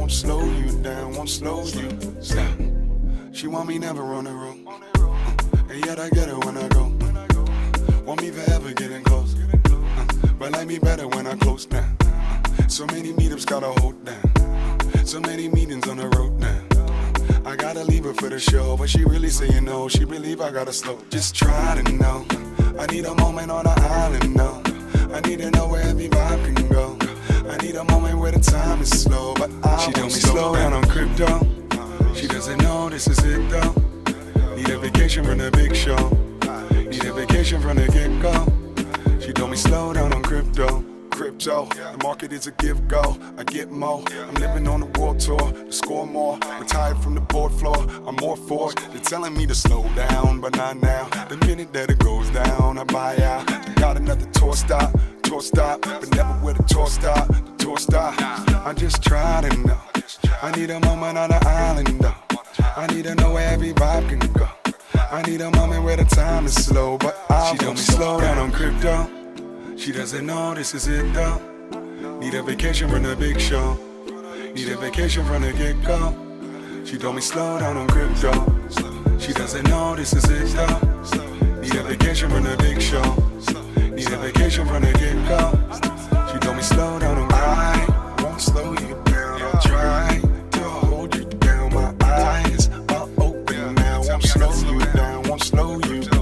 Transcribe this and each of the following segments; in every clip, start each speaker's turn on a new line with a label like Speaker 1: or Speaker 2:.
Speaker 1: won't slow you down, won't slow you down. She want me never on the road, and yet I get her when I go. Want me forever getting close, but like me better when I close down. So many meetups gotta hold down, so many meetings on the road now. I gotta leave her for the show, but she really saying no. She believe I gotta slow. Just try to know. I need a moment on the island, no. I need to know where every vibe can go. I need a moment where the time is slow, but she told me slow down on crypto. She doesn't know this is it though. Need a vacation from the big show. Need a vacation from the get-go. She told me slow down on crypto. The market is a give go. I get more. I'm living on the world tour to score more. Retired from the board floor. I'm more for it. They're telling me to slow down, but not now. The minute that it goes down, I buy out. Got another tour stop, but never where the tour stop. The tour stop. I just try to know. I need a moment on the island though. I need to know where every vibe can go. I need a moment where the time is slow, but she told me slow down on crypto. She doesn't know this is it though. Need a vacation from the big show. Need a vacation from the get-go. She told me slow down on crypto. She doesn't know this is it though. Need a vacation from the big show. Need a vacation from the get-go. She told me slow down on I won't slow you down. I'll try to hold you down. My eyes are open now. Won't slow you down. Won't slow you down.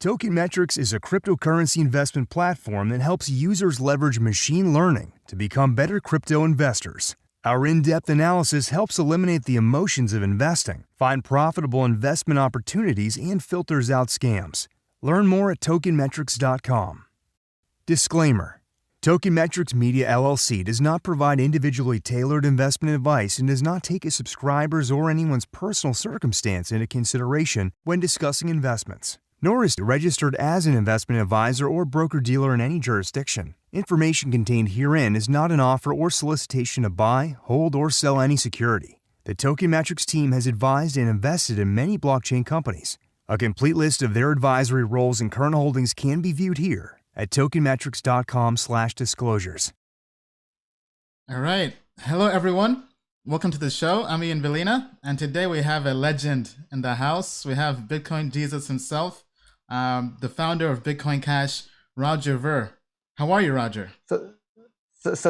Speaker 2: Tokenmetrics is a cryptocurrency investment platform that helps users leverage machine learning to become better crypto investors. Our in-depth analysis helps eliminate the emotions of investing, find profitable investment opportunities, and filters out scams. Learn more at tokenmetrics.com. Disclaimer: Tokenmetrics Media LLC does not provide individually tailored investment advice and does not take a subscriber's or anyone's personal circumstance into consideration when discussing investments. Nor is it registered as an investment advisor or broker-dealer in any jurisdiction. Information contained herein is not an offer or solicitation to buy, hold, or sell any security. The Tokenmetrics team has advised and invested in many blockchain companies. A complete list of their advisory roles and current holdings can be viewed here at tokenmetrics.com/disclosures.
Speaker 3: All right. Hello, everyone. Welcome to the show. I'm Ian Bellina, and today we have a legend in the house. We have Bitcoin Jesus himself, the founder of Bitcoin Cash, Roger Ver. How are you, Roger?
Speaker 4: So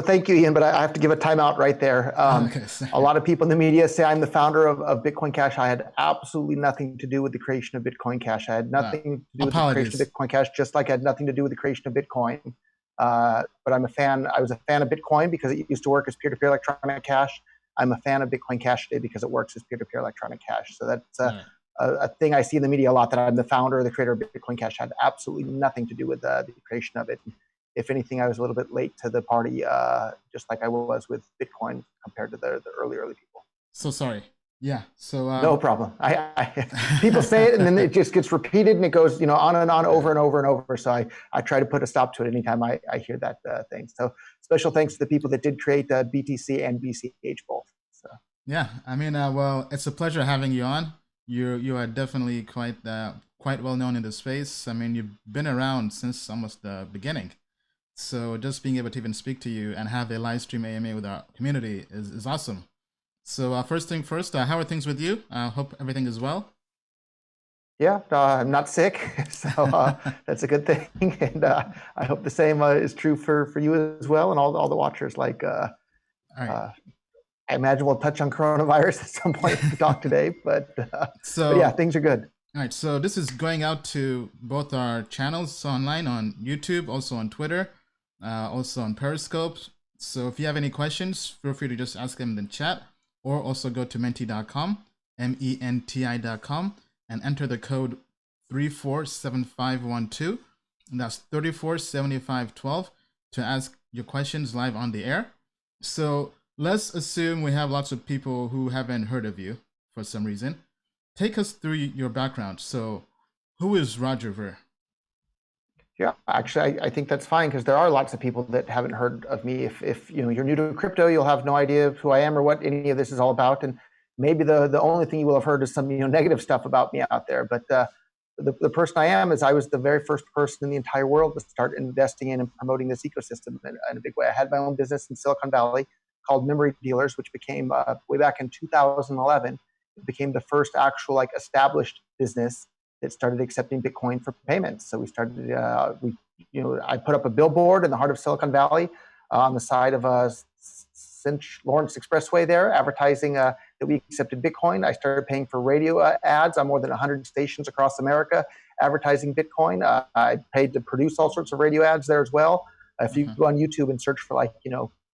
Speaker 4: thank you, Ian, but I have to give a timeout right there. A lot of people in the media say I'm the founder of Bitcoin Cash. I had absolutely nothing to do with the creation of Bitcoin Cash. I had nothing to do with the creation of Bitcoin Cash, just like I had nothing to do with the creation of Bitcoin. But I'm a fan. I was a fan of Bitcoin because it used to work as peer-to-peer electronic cash. I'm a fan of Bitcoin Cash today because it works as peer-to-peer electronic cash. So that's a thing I see in the media a lot, that I'm the founder or the creator of Bitcoin Cash. I had absolutely nothing to do with the creation of it. If anything, I was a little bit late to the party, just like I was with Bitcoin compared to the early people.
Speaker 3: So sorry. Yeah. So
Speaker 4: no problem. People say it and then it just gets repeated and it goes, on and on, over and over and over. So I try to put a stop to it anytime I hear that thing. So special thanks to the people that did create BTC and BCH both. So
Speaker 3: yeah, I mean, well, it's a pleasure having you on. You are definitely quite well known in the space. I mean, you've been around since almost the beginning. So just being able to even speak to you and have a live stream AMA with our community is awesome. So first thing first, how are things with you? I hope everything is well.
Speaker 4: Yeah, I'm not sick, so that's a good thing. And I hope the same is true for you as well and all the watchers. Like, I imagine we'll touch on coronavirus at some point in the talk today, but yeah, things are good.
Speaker 3: All right, so this is going out to both our channels online on YouTube, also on Twitter, also on Periscope. So if you have any questions, feel free to just ask them in the chat, or also go to menti.com, MENTI.com, and enter the code 347512. And that's 347512 to ask your questions live on the air. So let's assume we have lots of people who haven't heard of you for some reason. Take us through your background. So, who is Roger Ver?
Speaker 4: Yeah, actually, I think that's fine because there are lots of people that haven't heard of me. If you know you're new to crypto, you'll have no idea who I am or what any of this is all about, and maybe the only thing you will have heard is some negative stuff about me out there. But the person I am is I was the very first person in the entire world to start investing in and promoting this ecosystem in a big way. I had my own business in Silicon Valley called Memory Dealers, which became way back in 2011. It became the first actual established business that started accepting Bitcoin for payments. So we started, I put up a billboard in the heart of Silicon Valley on the side of St. Lawrence Expressway there, advertising that we accepted Bitcoin. I started paying for radio ads on more than 100 stations across America, advertising Bitcoin. I paid to produce all sorts of radio ads there as well. If you go on YouTube and search for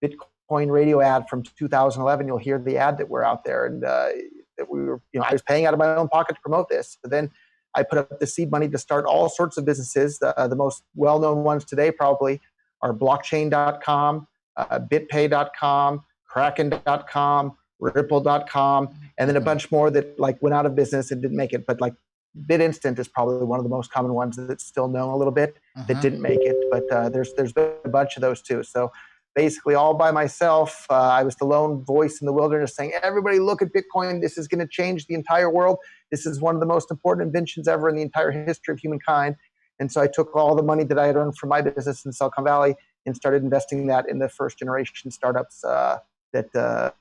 Speaker 4: Bitcoin radio ad from 2011, you'll hear the ad that we're out there. And that we were, I was paying out of my own pocket to promote this. But then I put up the seed money to start all sorts of businesses. The most well-known ones today probably are blockchain.com, bitpay.com, kraken.com, ripple.com, and then a bunch more that went out of business and didn't make it. But BitInstant is probably one of the most common ones that's still known a little bit that didn't make it. But there's been a bunch of those too. So basically all by myself. I was the lone voice in the wilderness saying, everybody look at Bitcoin. This is going to change the entire world. This is one of the most important inventions ever in the entire history of humankind. And so I took all the money that I had earned from my business in Silicon Valley and started investing that in the first generation startups that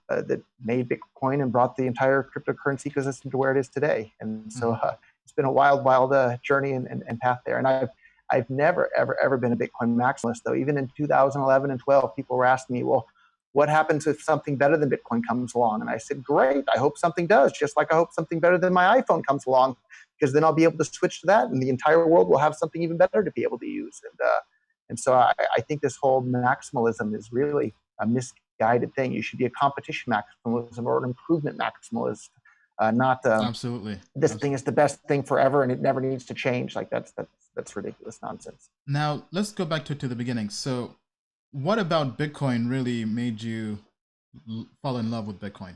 Speaker 4: made Bitcoin and brought the entire cryptocurrency ecosystem to where it is today. And so it's been a wild, wild journey and path there. And I've never, ever been a Bitcoin maximalist, though. Even in 2011 and 12, people were asking me, well, what happens if something better than Bitcoin comes along? And I said, great, I hope something does, just like I hope something better than my iPhone comes along, because then I'll be able to switch to that, and the entire world will have something even better to be able to use. And so I think this whole maximalism is really a misguided thing. You should be a competition maximalism or an improvement maximalist, not
Speaker 3: absolutely.
Speaker 4: This thing is the best thing forever and it never needs to change. That's ridiculous nonsense.
Speaker 3: Now let's go back to the beginning. So what about Bitcoin really made you fall in love with Bitcoin?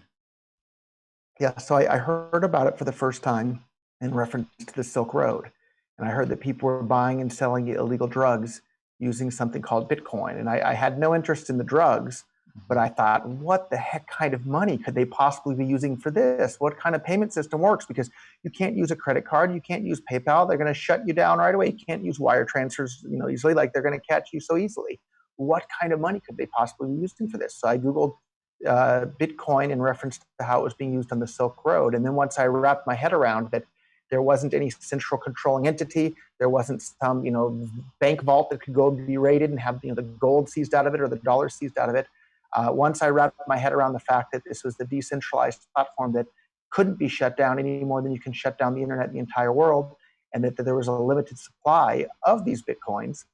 Speaker 4: Yeah, so I heard about it for the first time in reference to the Silk Road. And I heard that people were buying and selling illegal drugs using something called Bitcoin. And I had no interest in the drugs, but I thought, what the heck kind of money could they possibly be using for this? What kind of payment system works? Because you can't use a credit card, you can't use PayPal, they're going to shut you down right away. You can't use wire transfers, easily, they're going to catch you so easily. What kind of money could they possibly be using for this? So I Googled Bitcoin in reference to how it was being used on the Silk Road. And then once I wrapped my head around that there wasn't any central controlling entity, there wasn't some, bank vault that could go and be raided and have, the gold seized out of it or the dollar seized out of it. Once I wrapped my head around the fact that this was the decentralized platform that couldn't be shut down any more than you can shut down the internet in the entire world, and that there was a limited supply of these Bitcoins,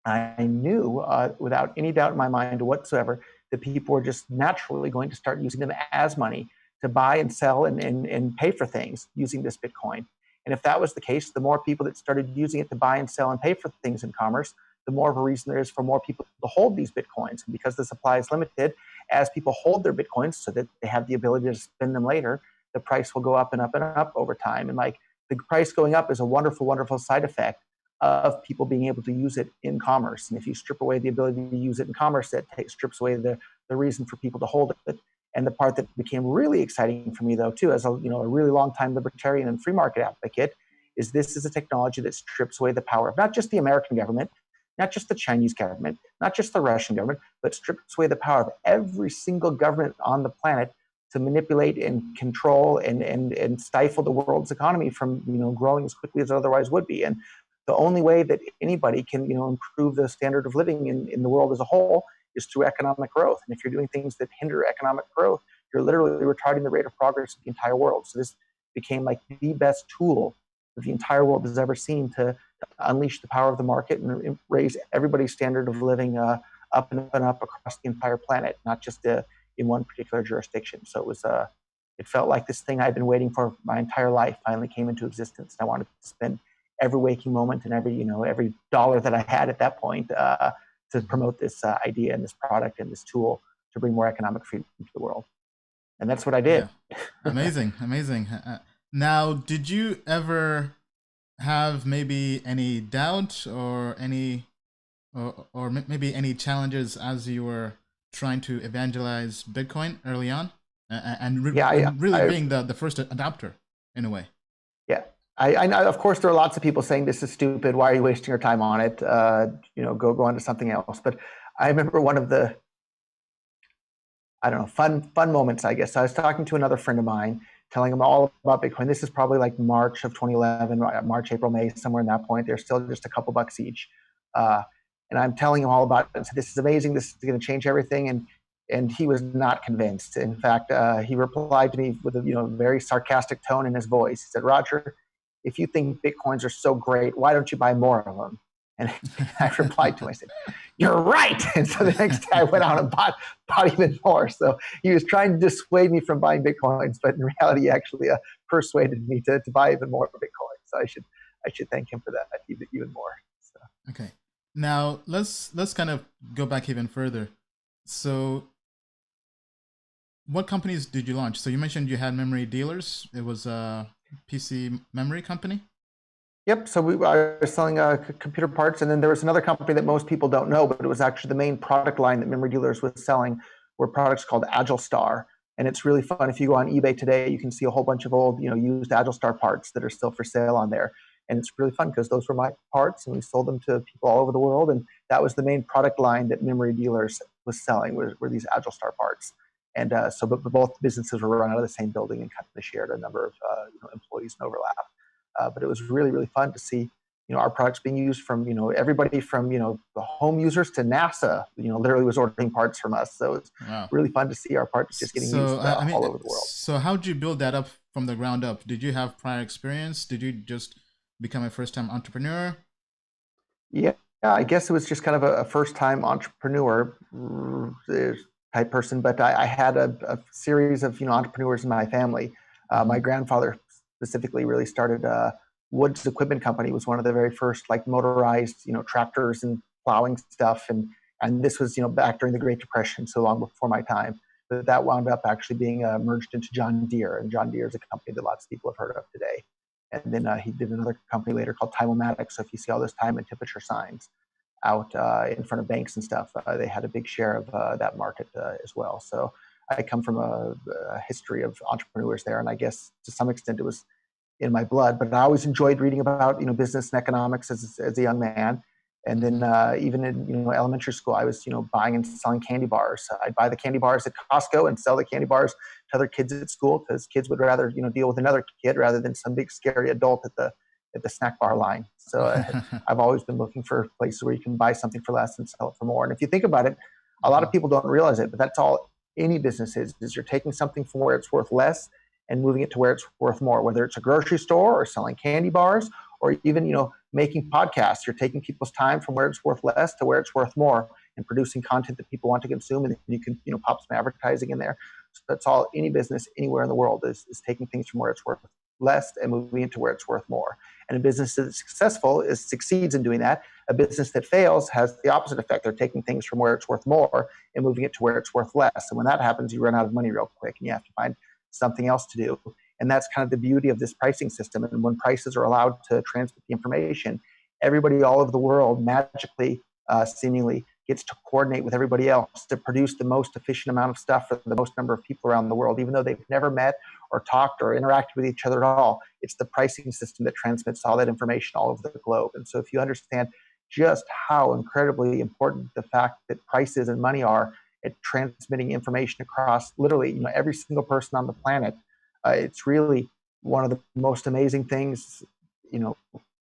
Speaker 4: I knew without any doubt in my mind whatsoever that people were just naturally going to start using them as money to buy and sell and pay for things using this Bitcoin. And if that was the case, the more people that started using it to buy and sell and pay for things in commerce, the more of a reason there is for more people to hold these Bitcoins. And because the supply is limited, as people hold their Bitcoins so that they have the ability to spend them later, the price will go up and up and up over time. And the price going up is a wonderful, wonderful side effect of people being able to use it in commerce. And if you strip away the ability to use it in commerce, that strips away the reason for people to hold it. And the part that became really exciting for me, though, too, as a really long-time libertarian and free market advocate, is this is a technology that strips away the power of not just the American government, not just the Chinese government, not just the Russian government, but strips away the power of every single government on the planet to manipulate and control and stifle the world's economy from growing as quickly as it otherwise would be. And the only way that anybody can improve the standard of living in the world as a whole is through economic growth. And if you're doing things that hinder economic growth, you're literally retarding the rate of progress of the entire world. So this became the best tool that the entire world has ever seen to unleash the power of the market and raise everybody's standard of living up and up and up across the entire planet, not just in one particular jurisdiction. So it felt like this thing I'd been waiting for my entire life finally came into existence. I wanted to spend every waking moment and every dollar that I had at that point to promote this idea and this product and this tool to bring more economic freedom to the world. And that's what I did.
Speaker 3: Yeah. Amazing. Now, did you ever have maybe any doubt or maybe any challenges as you were trying to evangelize Bitcoin early on, and really being the first adopter in a way?
Speaker 4: Yeah, I know. Of course, there are lots of people saying this is stupid. Why are you wasting your time on it? Go on to something else. But I remember one of the, fun moments, I guess. I was talking to another friend of mine, telling him all about Bitcoin. This is probably like March of 2011, March, April, May, somewhere in that point. They're still just a couple bucks each. And I'm telling him all about it. And said, this is amazing. This is going to change everything. And he was not convinced. In fact, he replied to me with a very sarcastic tone in his voice. He said, Roger, if you think Bitcoins are so great, why don't you buy more of them? And I replied to him, I said, you're right. And so the next day I went out and bought even more. So he was trying to dissuade me from buying Bitcoins, but in reality, he actually persuaded me to buy even more Bitcoin. So I should thank him for that even more. So.
Speaker 3: Okay. Now let's kind of go back even further. So what companies did you launch? So you mentioned you had memory dealers. It was a PC memory company?
Speaker 4: Yep. So we were selling computer parts, and then there was another company that most people don't know, but it was actually the main product line that Memory Dealers was selling were products called AgileStar. And it's really fun. If you go on eBay today, you can see a whole bunch of old, used AgileStar parts that are still for sale on there. And it's really fun because those were my parts, and we sold them to people all over the world. And that was the main product line that Memory Dealers was selling were these AgileStar parts. And but both businesses were run out of the same building and kind of shared a number of employees and overlap. But it was really, really fun to see, our products being used from, everybody from, the home users to NASA, literally was ordering parts from us. So it's really fun to see our parts just getting used all over the world.
Speaker 3: So how did you build that up from the ground up? Did you have prior experience? Did you just become a first-time entrepreneur?
Speaker 4: Yeah, I guess it was just kind of a first-time entrepreneur type person, but I had a series of, entrepreneurs in my family. My grandfather specifically really started Woods Equipment Company, was one of the very first like motorized, tractors and plowing stuff. And this was, back during the Great Depression, so long before my time. But that wound up actually being merged into John Deere. And John Deere is a company that lots of people have heard of today. And then he did another company later called Time-O-Matic. So if you see all those time and temperature signs out in front of banks and stuff, they had a big share of that market as well. So I come from a history of entrepreneurs there, and I guess to some extent it was in my blood. But I always enjoyed reading about business and economics as a young man, and then even in elementary school, I was buying and selling candy bars. I'd buy the candy bars at Costco and sell the candy bars to other kids at school because kids would rather deal with another kid rather than some big scary adult at the snack bar line. So I've always been looking for places where you can buy something for less and sell it for more. And if you think about it, a lot of people don't realize it, but that's all any business is you're taking something from where it's worth less and moving it to where it's worth more, whether it's a grocery store or selling candy bars or even, making podcasts. You're taking people's time from where it's worth less to where it's worth more and producing content that people want to consume, and you can, pop some advertising in there. So that's all any business anywhere in the world is taking things from where it's worth less and moving it to where it's worth more. And a business that's successful succeeds in doing that. A business that fails has the opposite effect. They're taking things from where it's worth more and moving it to where it's worth less. And when that happens, you run out of money real quick and you have to find something else to do. And that's kind of the beauty of this pricing system. And when prices are allowed to transmit the information, everybody all over the world magically, seemingly, gets to coordinate with everybody else to produce the most efficient amount of stuff for the most number of people around the world, even though they've never met or talked or interacted with each other at all. It's the pricing system that transmits all that information all over the globe. And so if you understand just how incredibly important the fact that prices and money are at transmitting information across literally every single person on the planet, it's really one of the most amazing things,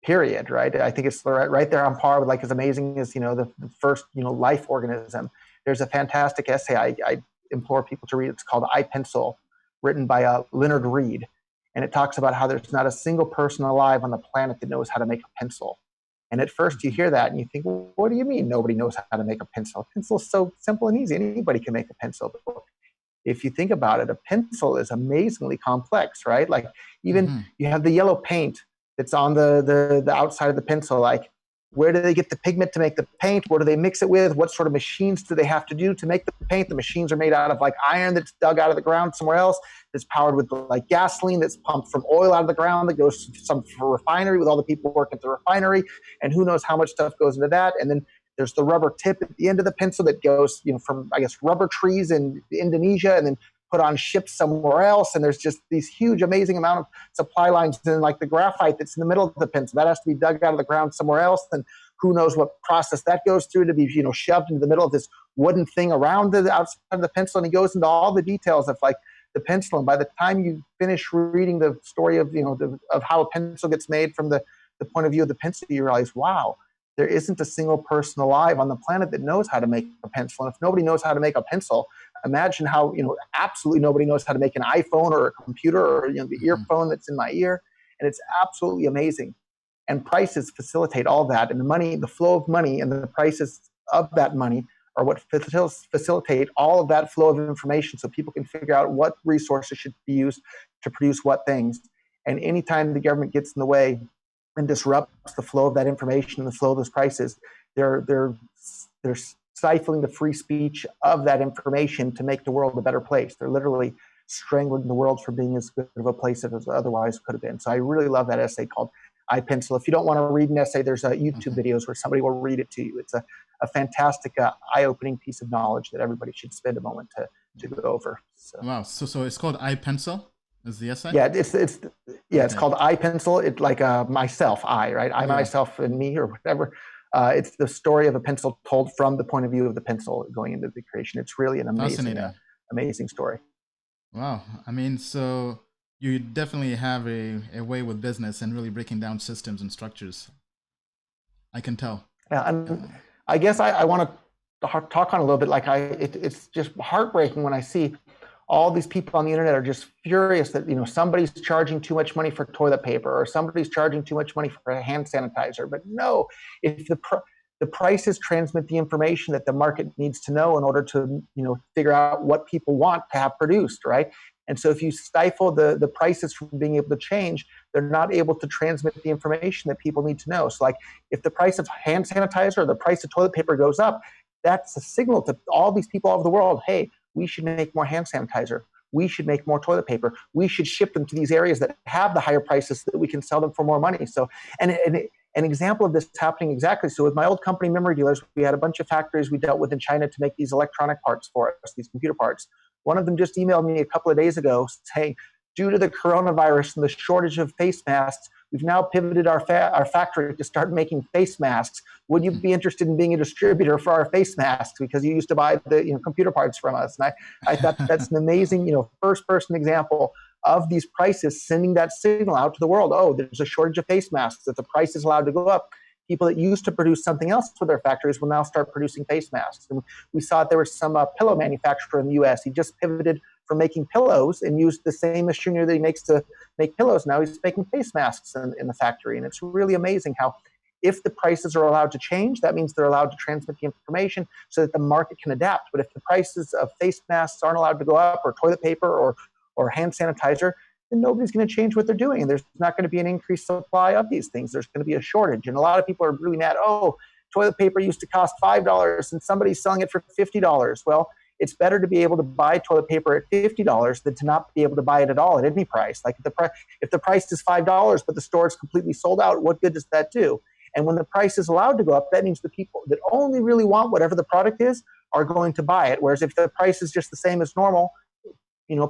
Speaker 4: period, right? I think it's right there on par with as amazing as, the first, life organism. There's a fantastic essay I implore people to read. It's called I, Pencil, written by Leonard Reed. And it talks about how there's not a single person alive on the planet that knows how to make a pencil. And at first you hear that and you think, well, what do you mean nobody knows how to make a pencil? A pencil is so simple and easy. Anybody can make a pencil. If you think about it, a pencil is amazingly complex, right? Like even you have the yellow paint that's on the outside of the pencil. Like Where do they get the pigment to make the paint? What do they mix it with? What sort of machines do they have to do to make the paint? The machines are made out of like iron that's dug out of the ground somewhere else, that's powered with like gasoline that's pumped from oil out of the ground that goes to some refinery with all the people working at the refinery, and who knows how much stuff goes into that. And then there's the rubber tip at the end of the pencil that goes, from, I guess, rubber trees in Indonesia and then put on ships somewhere else. And there's just these huge, amazing amount of supply lines. And then like the graphite that's in the middle of the pencil, that has to be dug out of the ground somewhere else. And who knows what process that goes through to be, shoved into the middle of this wooden thing around the outside of the pencil. And he goes into all the details of like the pencil. And by the time you finish reading the story of, of how a pencil gets made from the point of view of the pencil, you realize, wow, there isn't a single person alive on the planet that knows how to make a pencil. And if nobody knows how to make a pencil, imagine how, absolutely nobody knows how to make an iPhone or a computer or, the earphone that's in my ear. And it's absolutely amazing. And prices facilitate all that. And the money, the flow of money and the prices of that money are what facilitate all of that flow of information so people can figure out what resources should be used to produce what things. And anytime the government gets in the way and disrupts the flow of that information and the flow of those prices, they're stifling the free speech of that information to make the world a better place. They're literally strangling the world from being as good of a place as it otherwise could have been. So I really love that essay called iPencil. If you don't want to read an essay, there's YouTube videos where somebody will read it to you. It's a fantastic, eye-opening piece of knowledge that everybody should spend a moment to go over. So.
Speaker 3: Wow. So it's called iPencil? Is the essay?
Speaker 4: Yeah, it's called iPencil. It's like myself, right? I, myself, and me, or whatever. It's the story of a pencil told from the point of view of the pencil going into the creation. It's really an amazing story.
Speaker 3: Wow. I mean, so you definitely have a way with business and really breaking down systems and structures. I can tell. Yeah,
Speaker 4: and I guess I want to talk on a little bit. Like it's just heartbreaking when I see all these people on the internet are just furious that somebody's charging too much money for toilet paper or somebody's charging too much money for a hand sanitizer. But no, if the prices transmit the information that the market needs to know in order to figure out what people want to have produced, right? And so if you stifle the prices from being able to change, they're not able to transmit the information that people need to know. So like if the price of hand sanitizer or the price of toilet paper goes up, that's a signal to all these people all over the world, hey, we should make more hand sanitizer. We should make more toilet paper. We should ship them to these areas that have the higher prices so that we can sell them for more money. So, and an example of this is happening exactly. So with my old company, Memory Dealers, we had a bunch of factories we dealt with in China to make these electronic parts for us, these computer parts. One of them just emailed me a couple of days ago saying, due to the coronavirus and the shortage of face masks, we've now pivoted our factory to start making face masks. Would you be interested in being a distributor for our face masks because you used to buy the computer parts from us? And I thought that's an amazing first-person example of these prices sending that signal out to the world. Oh, there's a shortage of face masks. That the price is allowed to go up. People that used to produce something else for their factories will now start producing face masks. And we saw that there was some pillow manufacturer in the U.S. He just pivoted from making pillows and used the same machinery that he makes to make pillows. Now he's making face masks in the factory. And it's really amazing how if the prices are allowed to change, that means they're allowed to transmit the information so that the market can adapt. But if the prices of face masks aren't allowed to go up, or toilet paper or hand sanitizer, then nobody's going to change what they're doing. And there's not going to be an increased supply of these things. There's going to be a shortage. And a lot of people are really mad. Oh, toilet paper used to cost $5 and somebody's selling it for $50. Well, it's better to be able to buy toilet paper at $50 than to not be able to buy it at all at any price. Like if the price is $5, but the store is completely sold out, what good does that do? And when the price is allowed to go up, that means the people that only really want whatever the product is are going to buy it. Whereas if the price is just the same as normal,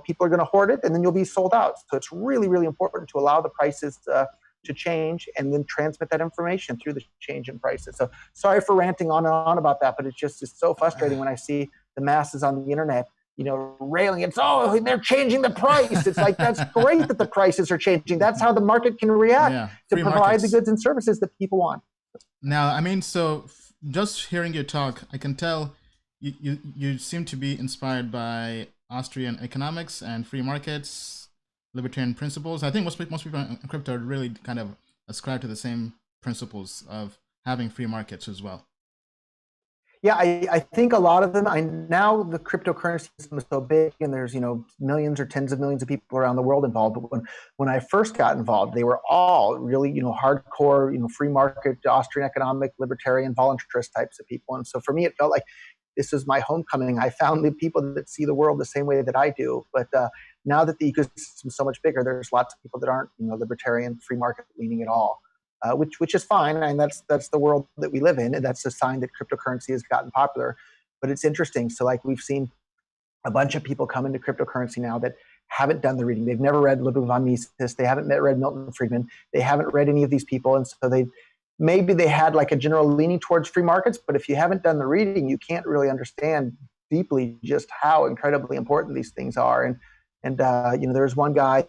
Speaker 4: people are going to hoard it, and then you'll be sold out. So it's really, really important to allow the prices to change and then transmit that information through the change in prices. So sorry for ranting on and on about that, but it's so frustrating when I see the masses on the internet, railing. It's, oh, they're changing the price. It's like, that's great that the prices are changing. That's how the market can react to provide the goods and services that people want.
Speaker 3: Now, I mean, so just hearing your talk, I can tell you seem to be inspired by Austrian economics and free markets, libertarian principles. I think most people in crypto really kind of ascribe to the same principles of having free markets as well.
Speaker 4: Yeah, I think a lot of them. Now the cryptocurrency system is so big, and there's millions or tens of millions of people around the world involved. But when I first got involved, they were all really hardcore free market Austrian economic libertarian voluntarist types of people. And so for me, it felt like this is my homecoming. I found the people that see the world the same way that I do. But now that the ecosystem is so much bigger, there's lots of people that aren't libertarian free market leaning at all. Which is fine, and that's the world that we live in, and that's a sign that cryptocurrency has gotten popular. But it's interesting. So like we've seen a bunch of people come into cryptocurrency now that haven't done the reading. They've never read Ludwig von Mises. They haven't read Milton Friedman. They haven't read any of these people, and so maybe they had like a general leaning towards free markets. But if you haven't done the reading, you can't really understand deeply just how incredibly important these things are. And there's one guy.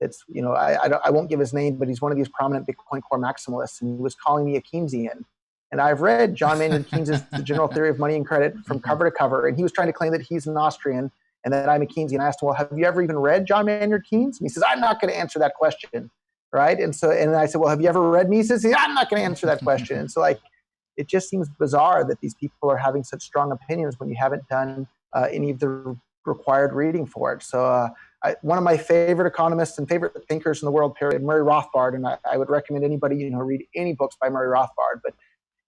Speaker 4: It's, I won't give his name, but he's one of these prominent Bitcoin core maximalists, and he was calling me a Keynesian. And I've read John Maynard Keynes' The General Theory of Money and Credit from cover to cover, and he was trying to claim that he's an Austrian and that I'm a Keynesian. I asked him, well, have you ever even read John Maynard Keynes? And he says, I'm not going to answer that question, right? And I said, well, have you ever read Mises? He said, I'm not going to answer that question. And so, like, it just seems bizarre that these people are having such strong opinions when you haven't done any of the required reading for it. So, one of my favorite economists and favorite thinkers in the world, period, Murray Rothbard, and I would recommend anybody read any books by Murray Rothbard. But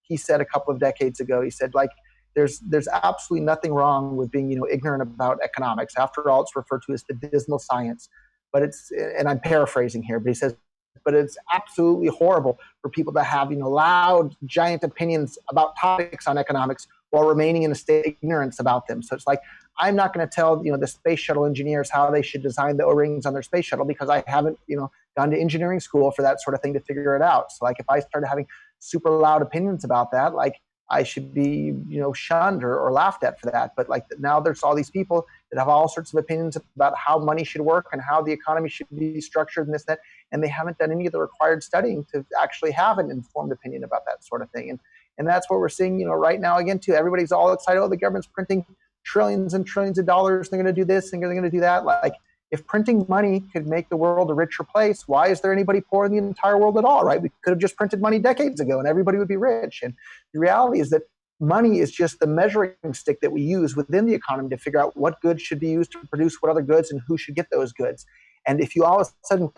Speaker 4: he said a couple of decades ago, he said, like, there's absolutely nothing wrong with being ignorant about economics. After all, it's referred to as the dismal science. But and I'm paraphrasing here, but he says, but it's absolutely horrible for people to have loud, giant opinions about topics on economics while remaining in a state of ignorance about them. So it's like, I'm not going to tell the space shuttle engineers how they should design the O-rings on their space shuttle because I haven't gone to engineering school for that sort of thing to figure it out. So like if I started having super loud opinions about that, like I should be shunned or laughed at for that. But like now there's all these people that have all sorts of opinions about how money should work and how the economy should be structured and this, that, and they haven't done any of the required studying to actually have an informed opinion about that sort of thing. And that's what we're seeing right now again too. Everybody's all excited. Oh, the government's printing trillions and trillions of dollars. They're going to do this and they're going to do that. Like if printing money could make the world a richer place, why is there anybody poor in the entire world at all, right? We could have just printed money decades ago and everybody would be rich. And the reality is that money is just the measuring stick that we use within the economy to figure out what goods should be used to produce what other goods and who should get those goods. And if you all of a sudden,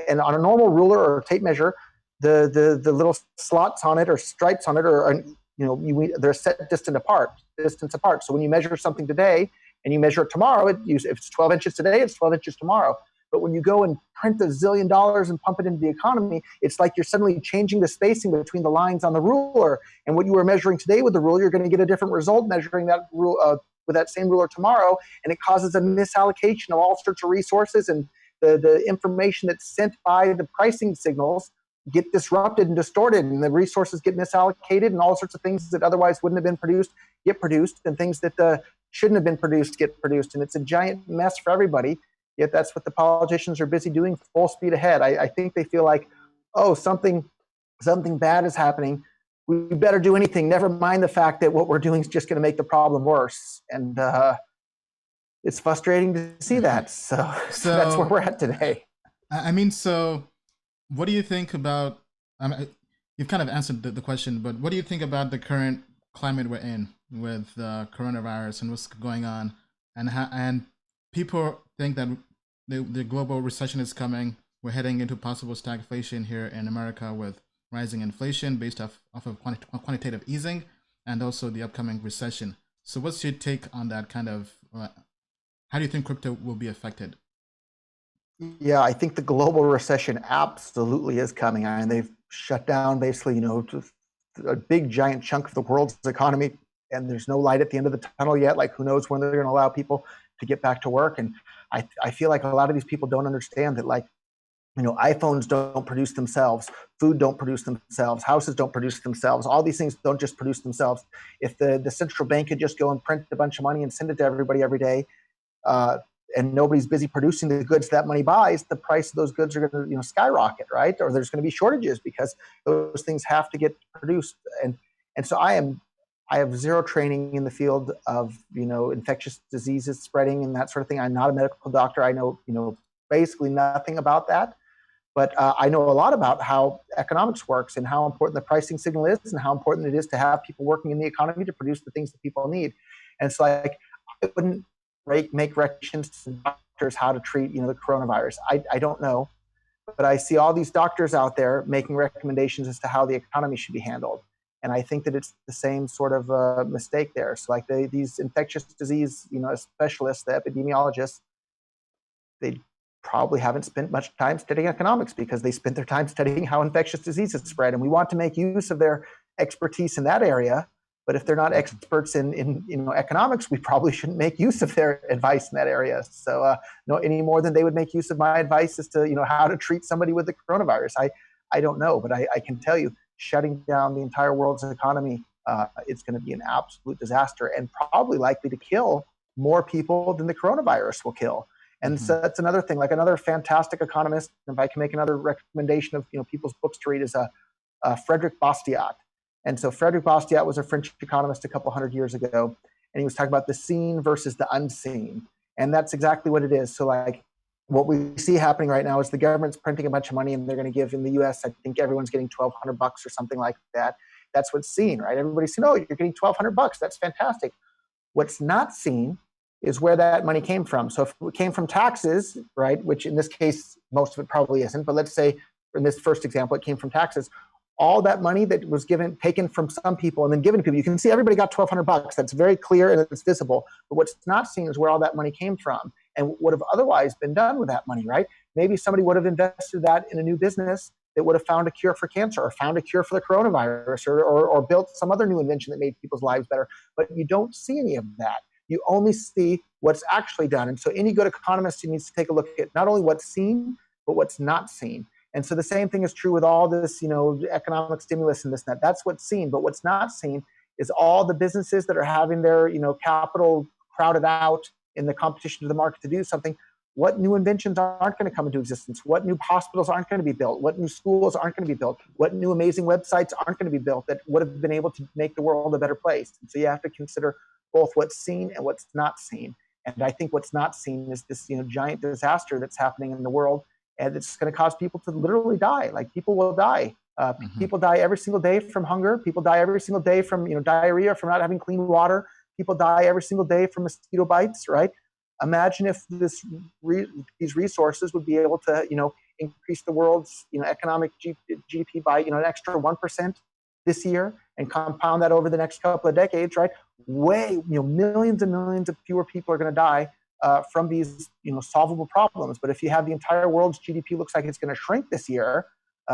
Speaker 4: and on a normal ruler or tape measure, the little slots on it or stripes on it or they're set distance apart. So when you measure something today and you measure it tomorrow, if it's 12 inches today, it's 12 inches tomorrow. But when you go and print $1 zillion and pump it into the economy, it's like you're suddenly changing the spacing between the lines on the ruler. And what you were measuring today with the ruler, you're going to get a different result measuring that with that same ruler tomorrow. And it causes a misallocation of all sorts of resources, and the information that's sent by the pricing signals get disrupted and distorted, and the resources get misallocated, and all sorts of things that otherwise wouldn't have been produced get produced, and things that shouldn't have been produced get produced. And it's a giant mess for everybody, yet that's what the politicians are busy doing full speed ahead. I think they feel like, oh, something bad is happening. We better do anything, never mind the fact that what we're doing is just going to make the problem worse. And it's frustrating to see that. So that's where we're at today.
Speaker 3: I mean, so what do you think about, you've kind of answered the question, but what do you think about the current climate we're in with coronavirus and what's going on? And people think that the global recession is coming. We're heading into possible stagflation here in America with rising inflation based off of quantitative easing and also the upcoming recession. So what's your take on that kind of, how do you think crypto will be affected?
Speaker 4: Yeah, I think the global recession absolutely is coming. I mean, they've shut down basically, a big giant chunk of the world's economy, and there's no light at the end of the tunnel yet. Like, who knows when they're going to allow people to get back to work? And I feel like a lot of these people don't understand that, like, iPhones don't produce themselves, food don't produce themselves, houses don't produce themselves. All these things don't just produce themselves. If the central bank could just go and print a bunch of money and send it to everybody every day, and nobody's busy producing the goods that money buys, the price of those goods are going to skyrocket, right? Or there's going to be shortages because those things have to get produced. And so I have zero training in the field of infectious diseases spreading and that sort of thing. I'm not a medical doctor. I know basically nothing about that. But I know a lot about how economics works and how important the pricing signal is and how important it is to have people working in the economy to produce the things that people need. And so like, I wouldn't make recommendations to doctors how to treat, the coronavirus. I don't know, but I see all these doctors out there making recommendations as to how the economy should be handled. And I think that it's the same sort of mistake there. So like these infectious disease, specialists, the epidemiologists, they probably haven't spent much time studying economics because they spent their time studying how infectious diseases spread. And we want to make use of their expertise in that area. But if they're not experts in economics, we probably shouldn't make use of their advice in that area. So no, any more than they would make use of my advice as to how to treat somebody with the coronavirus. I don't know, but I can tell you, shutting down the entire world's economy, it's going to be an absolute disaster and probably likely to kill more people than the coronavirus will kill. And so that's another thing. Like another fantastic economist, if I can make another recommendation of people's books to read, is Frederick Bastiat. And so Frederick Bastiat was a French economist a couple hundred years ago, and he was talking about the seen versus the unseen. And that's exactly what it is. So like what we see happening right now is the government's printing a bunch of money, and they're going to give, in the US, I think everyone's getting $1,200 or something like that. That's what's seen, right? Everybody's saying, oh, you're getting $1,200. That's fantastic. What's not seen is where that money came from. So if it came from taxes, right, which in this case, most of it probably isn't, but let's say in this first example, it came from taxes, all that money that was taken from some people and then given to people, you can see everybody got $1,200. That's very clear and it's visible. But what's not seen is where all that money came from and would have otherwise been done with that money, right? Maybe somebody would have invested that in a new business that would have found a cure for cancer or found a cure for the coronavirus or built some other new invention that made people's lives better. But you don't see any of that. You only see what's actually done. And so any good economist needs to take a look at not only what's seen, but what's not seen. And so the same thing is true with all this, economic stimulus and this and that. That's what's seen. But what's not seen is all the businesses that are having their, capital crowded out in the competition to the market to do something. What new inventions aren't going to come into existence? What new hospitals aren't going to be built? What new schools aren't going to be built? What new amazing websites aren't going to be built that would have been able to make the world a better place? And so you have to consider both what's seen and what's not seen. And I think what's not seen is this, giant disaster that's happening in the world, and it's going to cause people to literally die. Like people will die. People die every single day from hunger. People die every single day from diarrhea, from not having clean water. People die every single day from mosquito bites. Right? Imagine if these resources would be able to increase the world's economic GDP by an extra 1% this year and compound that over the next couple of decades. Right? Millions and millions of fewer people are going to die from these solvable problems. But if you have the entire world's GDP looks like it's going to shrink this year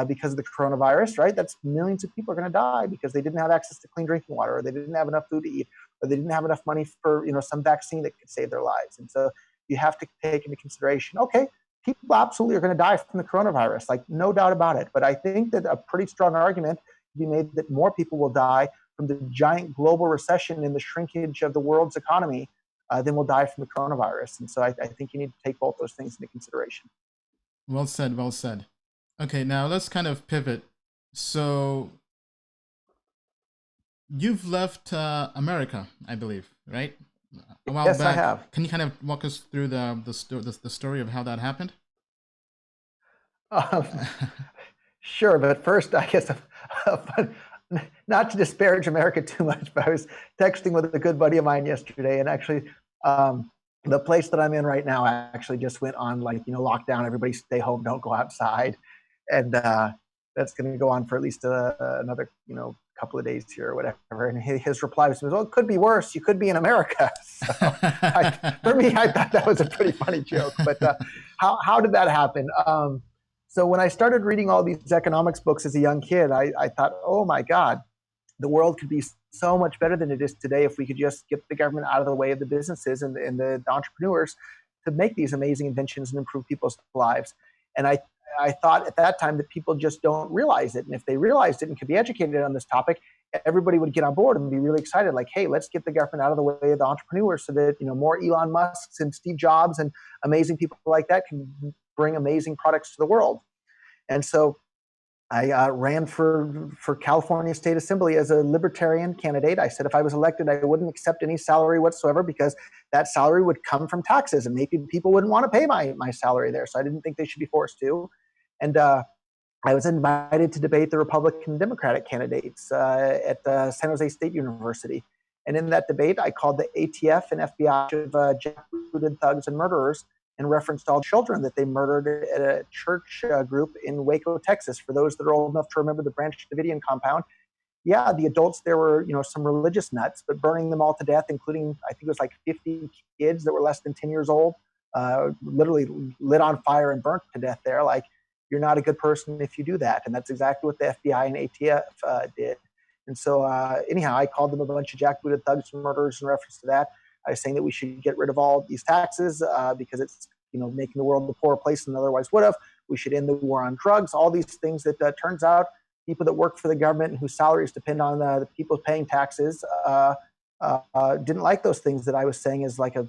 Speaker 4: because of the coronavirus, right? That's millions of people are going to die because they didn't have access to clean drinking water, or they didn't have enough food to eat, or they didn't have enough money for some vaccine that could save their lives. And so you have to take into consideration, okay, people absolutely are going to die from the coronavirus, like no doubt about it. But I think that a pretty strong argument can be made that more people will die from the giant global recession and the shrinkage of the world's economy then will die from the coronavirus. And so I think you need to take both those things into consideration.
Speaker 3: Well said, well said. Okay, now let's kind of pivot. So you've left America, I believe, right? A while
Speaker 4: yes,
Speaker 3: back.
Speaker 4: I have.
Speaker 3: Can you kind of walk us through the story of how that happened?
Speaker 4: Sure, but first, I guess, not to disparage America too much, but I was texting with a good buddy of mine yesterday, and actually, the place that I'm in right now actually just went on lockdown. Everybody stay home, don't go outside, and that's going to go on for at least another couple of days here or whatever. And his reply was, "Well, it could be worse. You could be in America." So for me, I thought that was a pretty funny joke. But how did that happen? So when I started reading all these economics books as a young kid, I thought, oh my God, the world could be so much better than it is today if we could just get the government out of the way of the businesses and the entrepreneurs to make these amazing inventions and improve people's lives. And I thought at that time that people just don't realize it. And if they realized it and could be educated on this topic, everybody would get on board and be really excited. Like, hey, let's get the government out of the way of the entrepreneurs so that more Elon Musks and Steve Jobs and amazing people like that can bring amazing products to the world. And so I ran for California State Assembly as a libertarian candidate. I said if I was elected, I wouldn't accept any salary whatsoever because that salary would come from taxes, and maybe people wouldn't want to pay my salary there. So I didn't think they should be forced to. And I was invited to debate the Republican and Democratic candidates at San Jose State University. And in that debate, I called the ATF and FBI of jackbooted thugs and murderers in reference to all children that they murdered at a church group in Waco, Texas. For those that are old enough to remember the Branch Davidian compound, yeah, the adults there were, some religious nuts, but burning them all to death, including, I think it was like 50 kids that were less than 10 years old, literally lit on fire and burnt to death there. Like, you're not a good person if you do that. And that's exactly what the FBI and ATF did. And so anyhow, I called them a bunch of jackbooted thugs and murderers in reference to that. I was saying that we should get rid of all these taxes because it's, making the world a poorer place than otherwise would have. We should end the war on drugs, all these things that turns out people that work for the government and whose salaries depend on the people paying taxes didn't like those things that I was saying as like a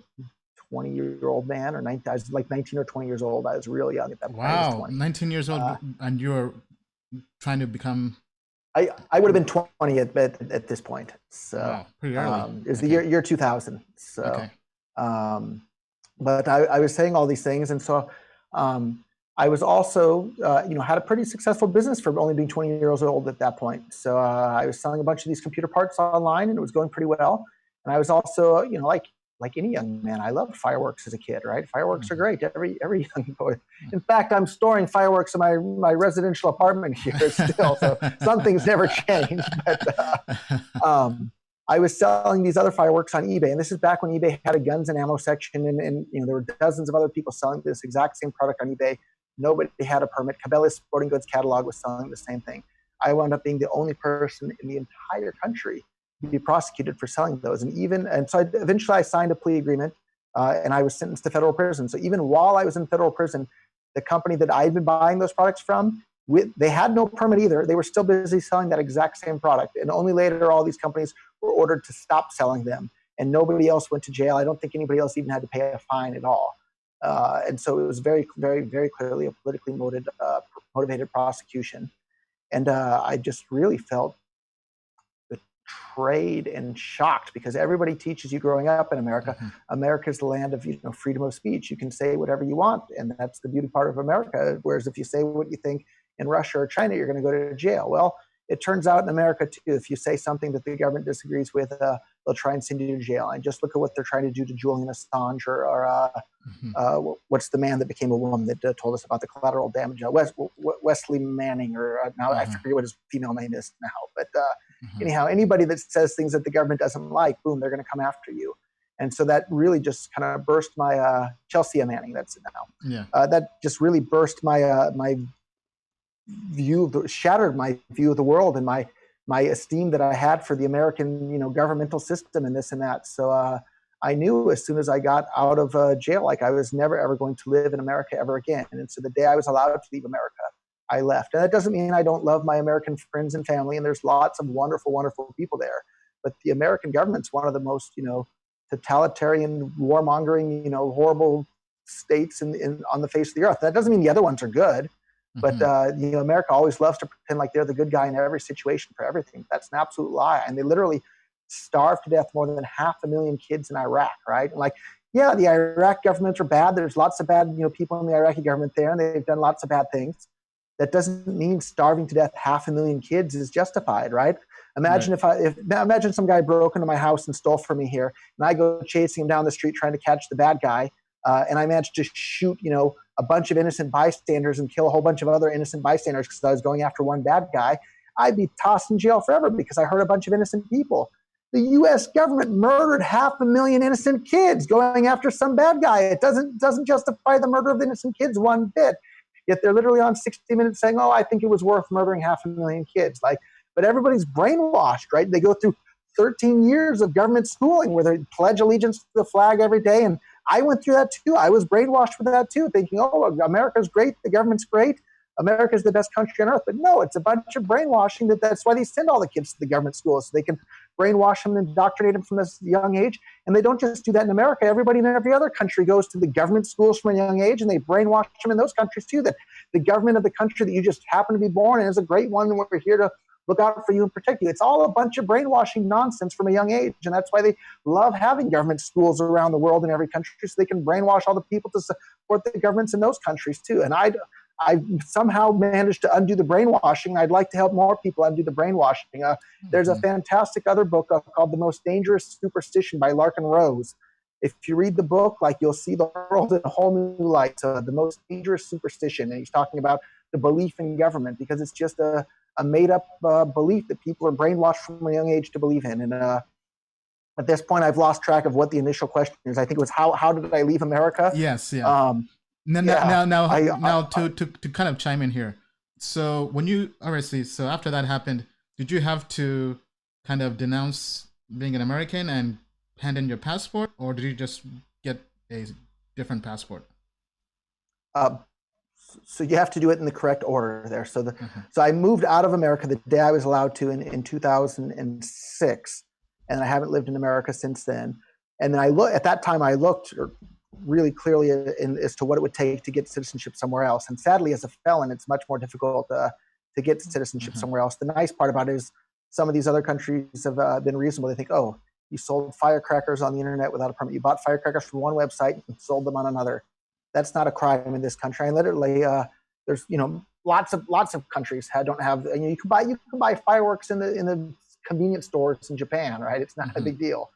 Speaker 4: 20-year-old man, or 19, I was like 19 or 20 years old. I was really young at that point.
Speaker 3: Wow, 19 years old, and you're trying to become...
Speaker 4: I would have been 20 at this point. So
Speaker 3: wow, pretty early.
Speaker 4: It was the year 2000. So,
Speaker 3: okay.
Speaker 4: But I was saying all these things, and so I was also, had a pretty successful business for only being 20 years old at that point. So I was selling a bunch of these computer parts online, and it was going pretty well. And I was also, like any young man, I loved fireworks as a kid, right? Fireworks are great. Every young boy. In fact, I'm storing fireworks in my residential apartment here still. So some things never change. But I was selling these other fireworks on eBay, and this is back when eBay had a guns and ammo section, and there were dozens of other people selling this exact same product on eBay. Nobody had a permit. Cabela's Sporting Goods catalog was selling the same thing. I wound up being the only person in the entire country to be prosecuted for selling those. And so eventually I signed a plea agreement, and I was sentenced to federal prison. So even while I was in federal prison, the company that I'd been buying those products from, they had no permit either. They were still busy selling that exact same product. And only later, all these companies were ordered to stop selling them. And nobody else went to jail. I don't think anybody else even had to pay a fine at all. And so it was very, very, very clearly a politically motivated prosecution. And I just really felt betrayed and shocked, because everybody teaches you growing up in America, America's the land of freedom of speech. You can say whatever you want, and that's the beauty part of America. Whereas if you say what you think in Russia or China, you're going to go to jail. Well, it turns out in America too, if you say something that the government disagrees with, they'll try and send you to jail. And just look at what they're trying to do to Julian Assange or what's the man that became a woman that told us about the collateral damage? Wesley Manning, or now I forget what his female name is now. But anyhow, anybody that says things that the government doesn't like, boom, they're going to come after you. And so that really just kind of burst my Chelsea Manning. That's it now. Yeah. That just really burst my my view, shattered my view of the world and my esteem that I had for the American governmental system and this and that. So I knew as soon as I got out of jail, like I was never ever going to live in America ever again. And so the day I was allowed to leave America, I left. And that doesn't mean I don't love my American friends and family, and there's lots of wonderful, wonderful people there. But the American government's one of the most, totalitarian, warmongering, horrible states on the face of the earth. That doesn't mean the other ones are good. But America always loves to pretend like they're the good guy in every situation for everything. That's an absolute lie. And they literally starved to death more than 500,000 kids in Iraq, right? And yeah, the Iraq governments are bad. There's lots of bad, people in the Iraqi government there, and they've done lots of bad things. That doesn't mean starving to death 500,000 kids is justified, right? Imagine imagine some guy broke into my house and stole from me here, and I go chasing him down the street trying to catch the bad guy, and I managed to shoot, a bunch of innocent bystanders and kill a whole bunch of other innocent bystanders because I was going after one bad guy. I'd be tossed in jail forever because I hurt a bunch of innocent people. The U.S. government murdered 500,000 innocent kids going after some bad guy. It doesn't justify the murder of innocent kids one bit. Yet they're literally on 60 Minutes saying, "Oh, I think it was worth murdering 500,000 kids." But everybody's brainwashed, right? They go through 13 years of government schooling where they pledge allegiance to the flag every day. And I went through that too. I was brainwashed with that too, thinking, "Oh, America's great. The government's great. America's the best country on earth." But no, it's a bunch of brainwashing. That's why they send all the kids to the government schools, so they can brainwash them and indoctrinate them from this young age. And they don't just do that in America. Everybody in every other country goes to the government schools from a young age, and they brainwash them in those countries too, that the government of the country that you just happen to be born in is a great one, and we're here to look out for you and protect you. It's all a bunch of brainwashing nonsense from a young age. And that's why they love having government schools around the world in every country, so they can brainwash all the people to support the governments in those countries too. And I I've somehow managed to undo the brainwashing. I'd like to help more people undo the brainwashing. There's a fantastic other book called The Most Dangerous Superstition by Larkin Rose. If you read the book, like, you'll see the world in a whole new light. So The Most Dangerous Superstition, and he's talking about the belief in government, because it's just a made-up belief that people are brainwashed from a young age to believe in. And at this point, I've lost track of what the initial question is. I think it was how did I leave America?
Speaker 3: Yes, yeah. Now, to kind of chime in here. So when you so after that happened, did you have to kind of denounce being an American and hand in your passport, or did you just get a different passport?
Speaker 4: So you have to do it in the correct order there. So so I moved out of America the day I was allowed to in 2006, and I haven't lived in America since then. And then at that time I looked really clearly as to what it would take to get citizenship somewhere else. And sadly, as a felon, it's much more difficult to get citizenship somewhere else. The nice part about it is some of these other countries have been reasonable. They think, oh, you sold firecrackers on the internet without a permit. You bought firecrackers from one website and sold them on another. That's not a crime in this country. And literally, there's lots of countries don't have. You can buy fireworks in the convenience stores in Japan, right? It's not a big deal.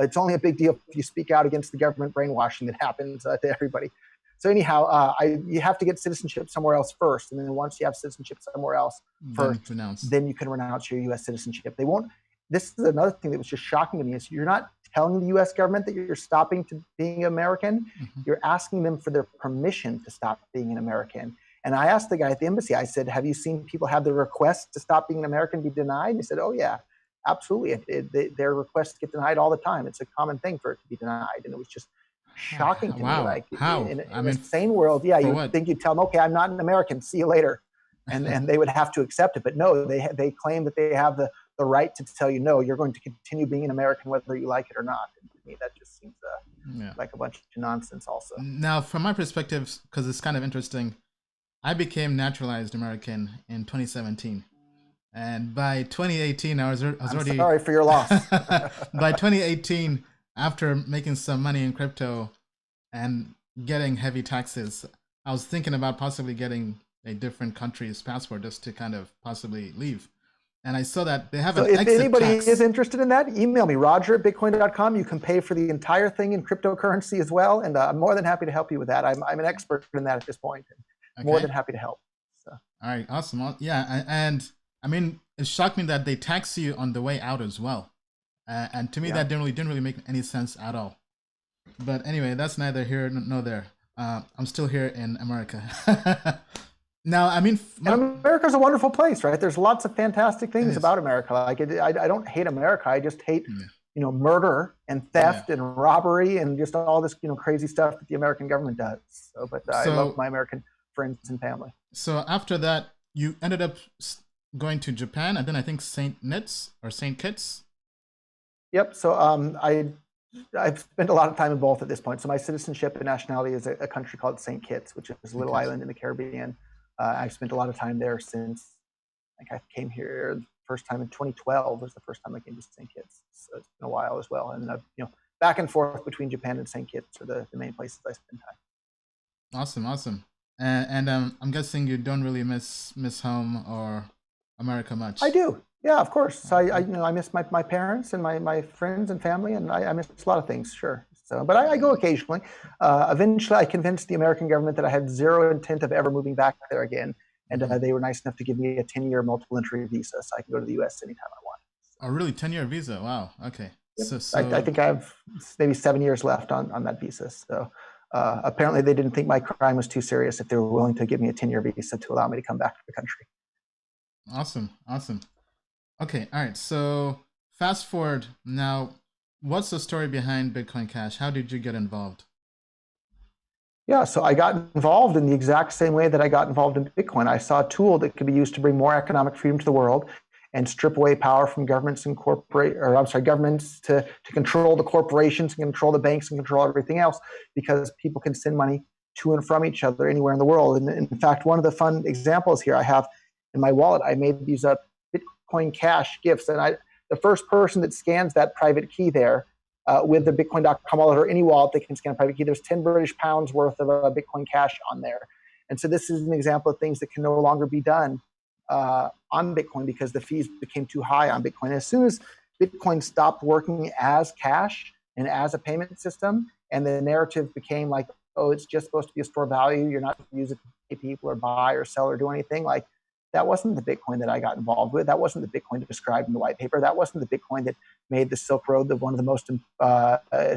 Speaker 4: It's only a big deal if you speak out against the government brainwashing that happens to everybody. So anyhow, you have to get citizenship somewhere else first, and then once you have citizenship somewhere else first, then you can renounce your U.S. citizenship. They won't. This is another thing that was just shocking to me: is you're not telling the U.S. government that you're stopping to being American. You're asking them for their permission to stop being an American. And I asked the guy at the embassy. I said, "Have you seen people have their request to stop being an American be denied?" And he said, "Oh yeah. Absolutely. Their requests get denied all the time. It's a common thing for it to be denied." And it was just shocking to me. Like,
Speaker 3: how?
Speaker 4: In an insane world, you would think you'd tell them, okay, I'm not an American, see you later. And they would have to accept it. But no, they claim that they have the right to tell you, no, you're going to continue being an American whether you like it or not. And to me, that just seems like a bunch of nonsense also.
Speaker 3: Now, from my perspective, because it's kind of interesting, I became naturalized American in 2017. And by 2018, I was already...
Speaker 4: sorry for your loss.
Speaker 3: By 2018, after making some money in crypto and getting heavy taxes, I was thinking about possibly getting a different country's passport just to kind of possibly leave. And I saw that they have an exit tax.
Speaker 4: If anybody is interested in that, email me, roger@bitcoin.com. You can pay for the entire thing in cryptocurrency as well. And I'm more than happy to help you with that. I'm an expert in that at this point. And more than happy to help. So.
Speaker 3: All right, awesome. Yeah, and I mean, it shocked me that they tax you on the way out as well. And to me, that didn't really make any sense at all. But anyway, that's neither here nor there. I'm still here in America. Now, I mean...
Speaker 4: America's a wonderful place, right? There's lots of fantastic things about America. Like, I don't hate America. I just hate, murder and theft and robbery and just all this, crazy stuff that the American government does. But I love my American friends and family.
Speaker 3: So after that, you ended up going to Japan, and then I think St. Kitts.
Speaker 4: Yep. So I've spent a lot of time in both at this point. So my citizenship and nationality is a country called St. Kitts, which is a little island in the Caribbean. I've spent a lot of time there since I came here the first time in 2012 was the first time I came to St. Kitts. So it's been a while as well. And back and forth between Japan and St. Kitts are the main places I spend time.
Speaker 3: Awesome. And I'm guessing you don't really miss home or America much.
Speaker 4: I do. Yeah, of course. So I miss my parents and my friends and family, and I miss a lot of things, sure. So, but I go occasionally. Eventually, I convinced the American government that I had zero intent of ever moving back there again, and they were nice enough to give me a 10-year multiple entry visa, so I can go to the U.S. anytime I want.
Speaker 3: Oh, really? 10-year visa? Wow. Okay.
Speaker 4: Yep. So I think I have maybe 7 years left on that visa. So apparently, they didn't think my crime was too serious if they were willing to give me a 10-year visa to allow me to come back to the country.
Speaker 3: Awesome. Okay, all right. So fast forward now. What's the story behind Bitcoin Cash? How did you get involved?
Speaker 4: Yeah, so I got involved in the exact same way that I got involved in Bitcoin. I saw a tool that could be used to bring more economic freedom to the world and strip away power from governments and governments to control the corporations and control the banks and control everything else, because people can send money to and from each other anywhere in the world. And in fact, one of the fun examples here I have in my wallet, I made these Bitcoin Cash gifts, and the first person that scans that private key there with the Bitcoin.com wallet or any wallet that can scan a private key, there's 10 British pounds worth of Bitcoin Cash on there. And so this is an example of things that can no longer be done on Bitcoin because the fees became too high on Bitcoin. As soon as Bitcoin stopped working as cash and as a payment system, and the narrative became like, oh, it's just supposed to be a store of value, you're not going to use it to pay people or buy or sell or do anything, like that wasn't the Bitcoin that I got involved with. That wasn't the Bitcoin described in the white paper. That wasn't the Bitcoin that made the Silk Road one of the most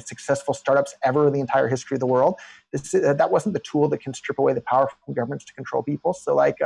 Speaker 4: successful startups ever in the entire history of the world. That wasn't the tool that can strip away the power from governments to control people. So like,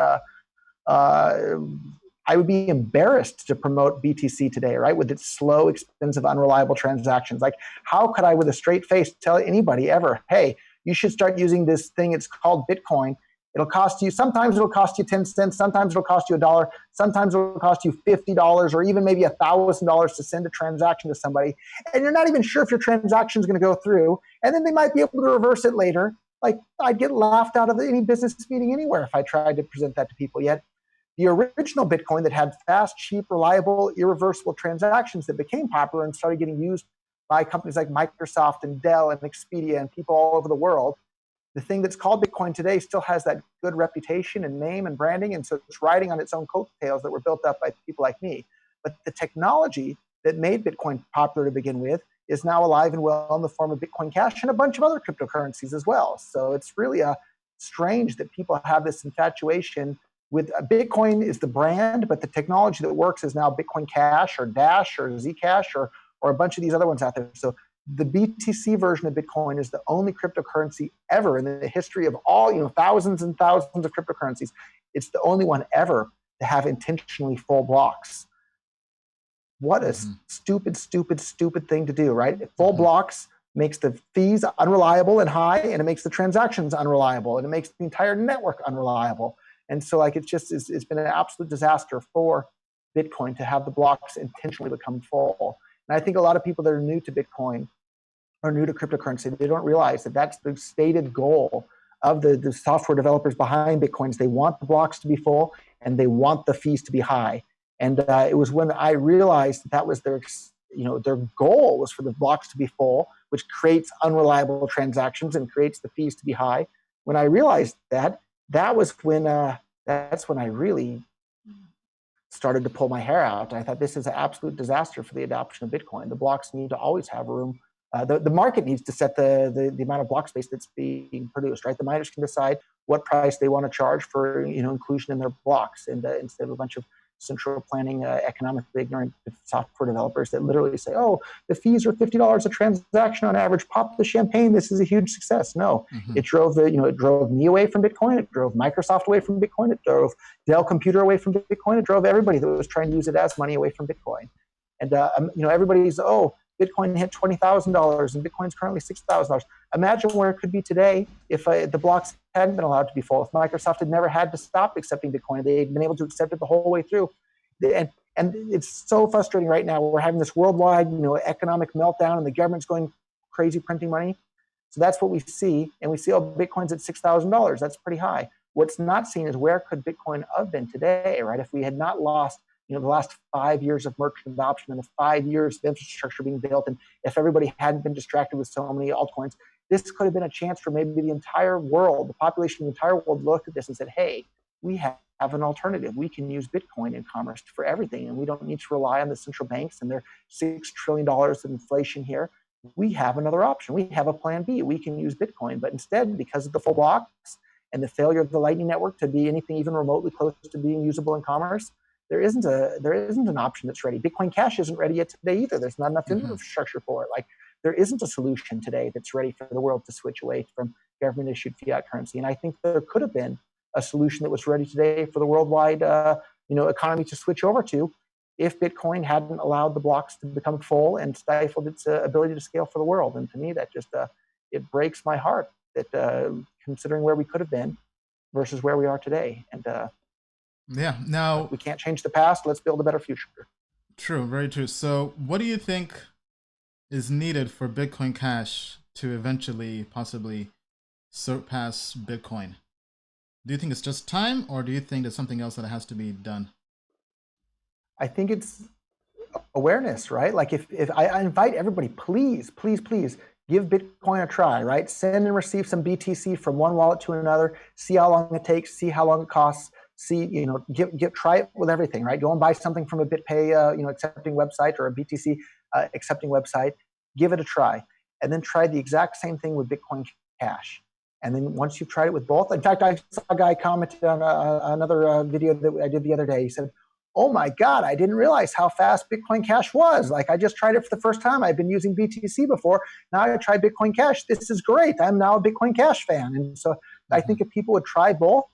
Speaker 4: I would be embarrassed to promote BTC today, right? With its slow, expensive, unreliable transactions. Like, how could I with a straight face tell anybody ever, hey, you should start using this thing, it's called Bitcoin. It'll cost you, sometimes it'll cost you 10 cents, sometimes it'll cost you $1, sometimes it'll cost you $50 or even maybe $1,000 to send a transaction to somebody. And you're not even sure if your transaction is going to go through. And then they might be able to reverse it later. Like, I'd get laughed out of any business meeting anywhere if I tried to present that to people. Yet the original Bitcoin that had fast, cheap, reliable, irreversible transactions that became popular and started getting used by companies like Microsoft and Dell and Expedia and people all over the world, the thing that's called Bitcoin today still has that good reputation and name and branding, and so it's riding on its own coattails that were built up by people like me. But the technology that made Bitcoin popular to begin with is now alive and well in the form of Bitcoin Cash and a bunch of other cryptocurrencies as well. So it's really strange that people have this infatuation with Bitcoin is the brand, but the technology that works is now Bitcoin Cash or Dash or Zcash or a bunch of these other ones out there. So the BTC version of Bitcoin is the only cryptocurrency ever in the history of all, thousands and thousands of cryptocurrencies. It's the only one ever to have intentionally full blocks. What a stupid thing to do, right? Full blocks makes the fees unreliable and high, and it makes the transactions unreliable, and it makes the entire network unreliable. And so like, it's been an absolute disaster for Bitcoin to have the blocks intentionally become full. And I think a lot of people that are new to Bitcoin or new to cryptocurrency, they don't realize that that's the stated goal of the software developers behind Bitcoins. They want the blocks to be full and they want the fees to be high. And it was when I realized that was their goal was for the blocks to be full, which creates unreliable transactions and creates the fees to be high. When I realized that was when that's when I really started to pull my hair out. I thought this is an absolute disaster for the adoption of Bitcoin. The blocks need to always have room. The market needs to set the amount of block space that's being produced, right? The miners can decide what price they want to charge for inclusion in their blocks, and instead of a bunch of central planning, economically ignorant software developers that literally say, oh, the fees are $50 a transaction on average, pop the champagne, this is a huge success. No, it drove it drove me away from Bitcoin, it drove Microsoft away from Bitcoin, it drove Dell Computer away from Bitcoin, it drove everybody that was trying to use it as money away from Bitcoin. And everybody's, Bitcoin hit $20,000 and Bitcoin's currently $6,000. Imagine where it could be today if the blocks hadn't been allowed to be full. If Microsoft had never had to stop accepting Bitcoin, they had been able to accept it the whole way through. And it's so frustrating right now. We're having this worldwide, economic meltdown, and the government's going crazy printing money. So that's what we see, and we see, Bitcoin's at $6,000. That's pretty high. What's not seen is where could Bitcoin have been today, right? If we had not lost the last 5 years of merchant adoption and the 5 years of infrastructure being built, and if everybody hadn't been distracted with so many altcoins, this could have been a chance for maybe the entire world, the population of the entire world looked at this and said, hey, we have an alternative. We can use Bitcoin in commerce for everything, and we don't need to rely on the central banks and their $6 trillion of inflation here. We have another option. We have a plan B. We can use Bitcoin. But instead, because of the full blocks and the failure of the Lightning Network to be anything even remotely close to being usable in commerce, there isn't an option that's ready. Bitcoin Cash isn't ready yet today either. There's not enough infrastructure for it. Like, there isn't a solution today that's ready for the world to switch away from government-issued fiat currency. And I think there could have been a solution that was ready today for the worldwide economy to switch over to if Bitcoin hadn't allowed the blocks to become full and stifled its ability to scale for the world. And to me, that just it breaks my heart that considering where we could have been versus where we are today. And
Speaker 3: now
Speaker 4: we can't change the past. Let's build a better future.
Speaker 3: True, very true. So what do you think is needed for Bitcoin Cash to eventually possibly surpass Bitcoin? Do you think it's just time, or do you think there's something else that has to be done?
Speaker 4: I think it's awareness, right? Like if I invite everybody, please give Bitcoin a try, right? Send and receive some BTC from one wallet to another, see how long it takes, see how long it costs, see, try it with everything, right? Go and buy something from a BitPay, accepting website, or a BTC accepting website, give it a try. And then try the exact same thing with Bitcoin Cash. And then once you've tried it with both, in fact, I saw a guy commented on another video that I did the other day. He said, "Oh my God, I didn't realize how fast Bitcoin Cash was. Like, I just tried it for the first time. I've been using BTC before. Now I tried Bitcoin Cash. This is great. I'm now a Bitcoin Cash fan." And so I think if people would try both,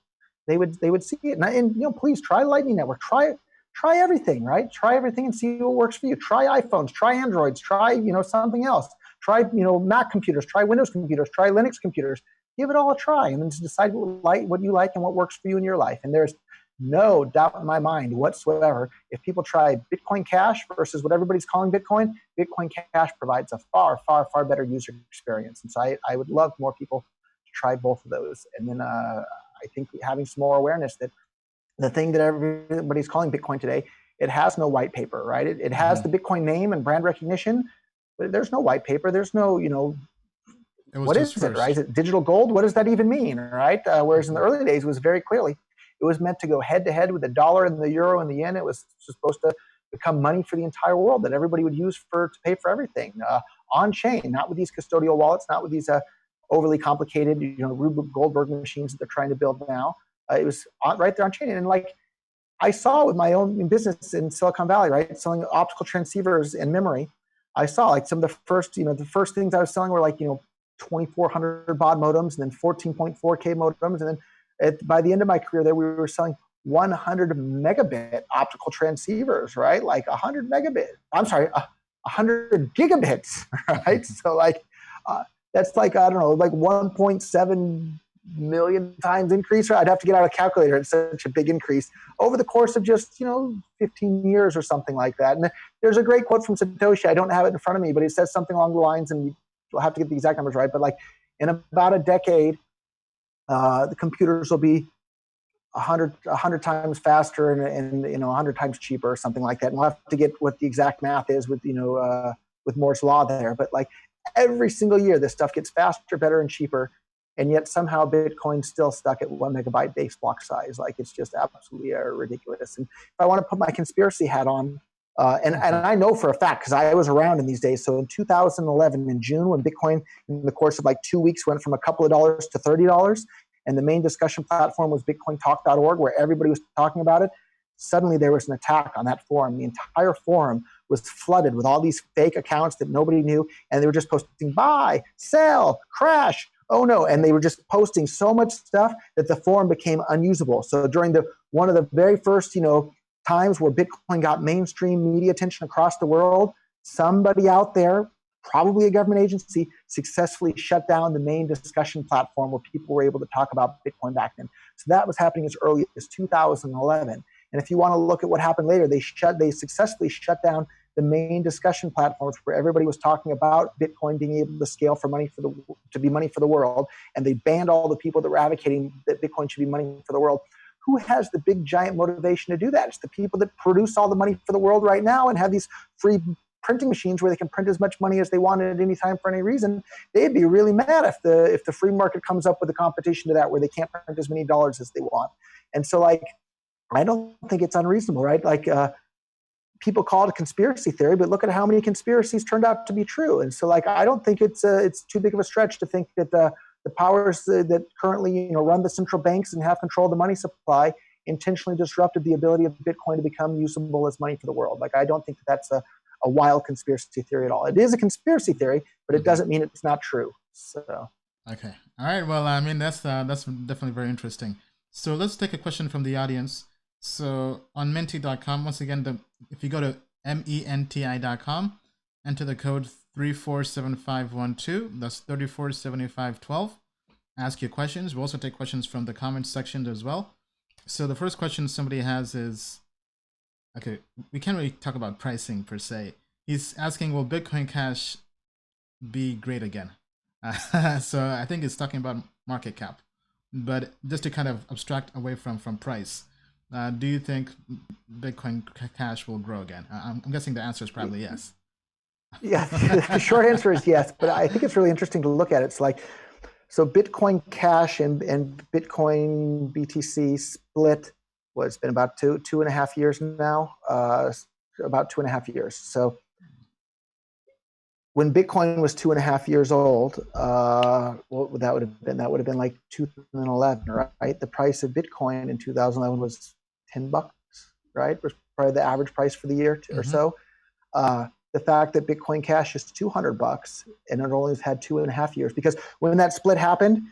Speaker 4: they would see it. And please try Lightning Network. Try everything, right? Try everything and see what works for you. Try iPhones, try Androids, try, something else. Try, Mac computers, try Windows computers, try Linux computers. Give it all a try, and then decide what you like and what works for you in your life. And there's no doubt in my mind whatsoever, if people try Bitcoin Cash versus what everybody's calling Bitcoin, Bitcoin Cash provides a far, far, far better user experience. And so I would love more people to try both of those. And then I think having some more awareness that the thing that everybody's calling Bitcoin today, it has no white paper, right? It has the Bitcoin name and brand recognition, but there's no white paper. There's no, what is it, right? Is it digital gold? What does that even mean, right? Whereas in the early days, it was very clearly, it was meant to go head to head with the dollar and the euro and the yen. It was supposed to become money for the entire world that everybody would use to pay for everything on chain, not with these custodial wallets, not with these overly complicated, Rube Goldberg machines that they're trying to build now. It was right there on chain. And like I saw with my own business in Silicon Valley, right, selling optical transceivers and memory, I saw like some of the first things I was selling were like, 2,400 baud modems, and then 14.4K modems. And then by the end of my career there, we were selling 100 megabit optical transceivers, right? Like 100 gigabits, right? So like, that's like, I don't know, like 1.7 million times increase. I'd have to get out a calculator. It's such a big increase over the course of just, 15 years or something like that. And there's a great quote from Satoshi. I don't have it in front of me, but it says something along the lines, and you'll have to get the exact numbers right, but like in about a decade, the computers will be 100 times faster and 100 times cheaper or something like that. And we'll have to get what the exact math is with Moore's law there. But like every single year, this stuff gets faster, better, and cheaper. And yet somehow Bitcoin's still stuck at 1 megabyte base block size. Like, it's just absolutely ridiculous. And if I want to put my conspiracy hat on, and I know for a fact, because I was around in these days. So in 2011, in June, when Bitcoin, in the course of like 2 weeks, went from a couple of dollars to $30, and the main discussion platform was bitcointalk.org, where everybody was talking about it, suddenly there was an attack on that forum. The entire forum was flooded with all these fake accounts that nobody knew, and they were just posting buy, sell, crash, oh no, and they were just posting so much stuff that the forum became unusable. So during one of the very first, times where Bitcoin got mainstream media attention across the world, somebody out there, probably a government agency, successfully shut down the main discussion platform where people were able to talk about Bitcoin back then. So that was happening as early as 2011. And if you want to look at what happened later, they successfully shut down the main discussion platforms where everybody was talking about Bitcoin being able to scale to be money for the world, and they banned all the people that were advocating that Bitcoin should be money for the world. Who has the big giant motivation to do that? It's the people that produce all the money for the world right now and have these free printing machines where they can print as much money as they want at any time for any reason. They'd be really mad if the free market comes up with a competition to that where they can't print as many dollars as they want. And so, like, I don't think it's unreasonable, right? Like, people call it a conspiracy theory, but look at how many conspiracies turned out to be true. And so, like, I don't think it's too big of a stretch to think that the powers that currently run the central banks and have control of the money supply intentionally disrupted the ability of Bitcoin to become usable as money for the world. Like, I don't think that's a wild conspiracy theory at all. It is a conspiracy theory, but it doesn't mean it's not true. So
Speaker 3: okay, all right. Well, I mean, that's definitely very interesting. So let's take a question from the audience. So on menti.com, once again, if you go to menti.com, enter the code 347512. That's 347512. Ask your questions. We'll also take questions from the comments section as well. So the first question somebody has is, okay, we can't really talk about pricing per se. He's asking, will Bitcoin Cash be great again? So I think it's talking about market cap. But just to kind of abstract away from price, do you think Bitcoin Cash will grow again? I'm guessing the answer is probably yes.
Speaker 4: Yeah, the short answer is yes, but I think it's really interesting to look at it. It's like, so Bitcoin Cash and Bitcoin BTC split was been about two and a half years now, about 2.5 years. So when Bitcoin was 2.5 years old, what would that would have been? That would have been like 2011, right? The price of Bitcoin in 2011 was $10, right? Was probably the average price for the year or so. The fact that Bitcoin Cash is $200 and it only has had 2.5 years, because when that split happened,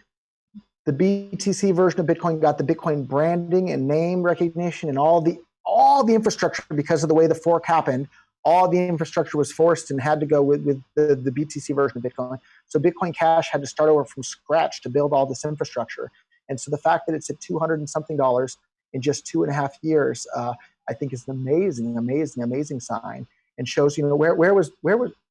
Speaker 4: the BTC version of Bitcoin got the Bitcoin branding and name recognition and all the infrastructure. Because of the way the fork happened, all the infrastructure was forced and had to go with the BTC version of Bitcoin. So Bitcoin Cash had to start over from scratch to build all this infrastructure. And so the fact that it's at $200 and something in just 2.5 years, I think is an amazing sign, and shows, where was,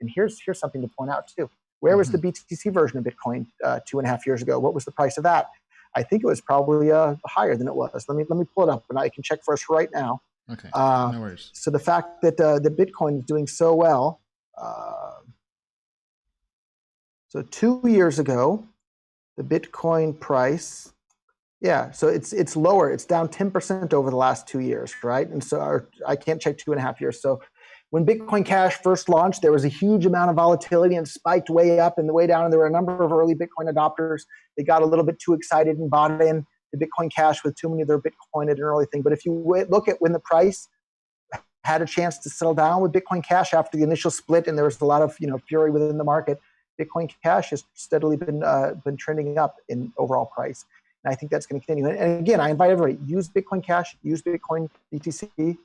Speaker 4: and here's something to point out too. Where was the BTC version of Bitcoin 2.5 years ago? What was the price of that? I think it was probably higher than it was. Let me pull it up, and I can check for us right now.
Speaker 3: Okay, no worries.
Speaker 4: So the fact that the Bitcoin is doing so well. So 2 years ago, the Bitcoin price, yeah, so it's lower. It's down 10% over the last 2 years, right? And so I can't check 2.5 years. So when Bitcoin Cash first launched, there was a huge amount of volatility and spiked way up and the way down. And there were a number of early Bitcoin adopters. They got a little bit too excited and bought in the Bitcoin Cash with too many of their Bitcoin at an early thing. But if you look at when the price had a chance to settle down with Bitcoin Cash after the initial split, and there was a lot of fury within the market, Bitcoin Cash has steadily been trending up in overall price. And I think that's going to continue. And again, I invite everybody, use Bitcoin Cash, use Bitcoin BTC.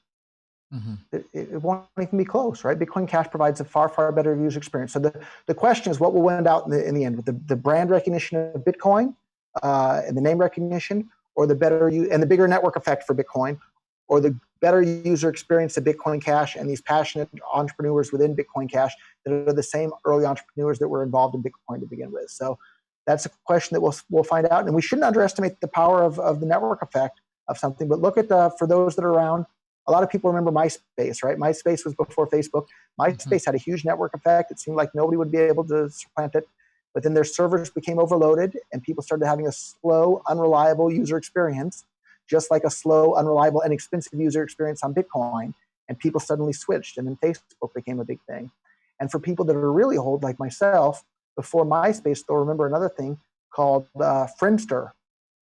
Speaker 4: It won't even be close, right? Bitcoin Cash provides a far, far better user experience. So the question is, what will win out in the end, with the brand recognition of Bitcoin and the name recognition, or the bigger network effect for Bitcoin, or the better user experience of Bitcoin Cash and these passionate entrepreneurs within Bitcoin Cash that are the same early entrepreneurs that were involved in Bitcoin to begin with. So that's a question that we'll find out. And we shouldn't underestimate the power of the network effect of something. But look at for those that are around, a lot of people remember MySpace, right? MySpace was before Facebook. MySpace had a huge network effect. It seemed like nobody would be able to supplant it. But then their servers became overloaded and people started having a slow, unreliable user experience, just like a slow, unreliable, and expensive user experience on Bitcoin. And people suddenly switched, and then Facebook became a big thing. And for people that are really old, like myself, before MySpace, they'll remember another thing called Friendster.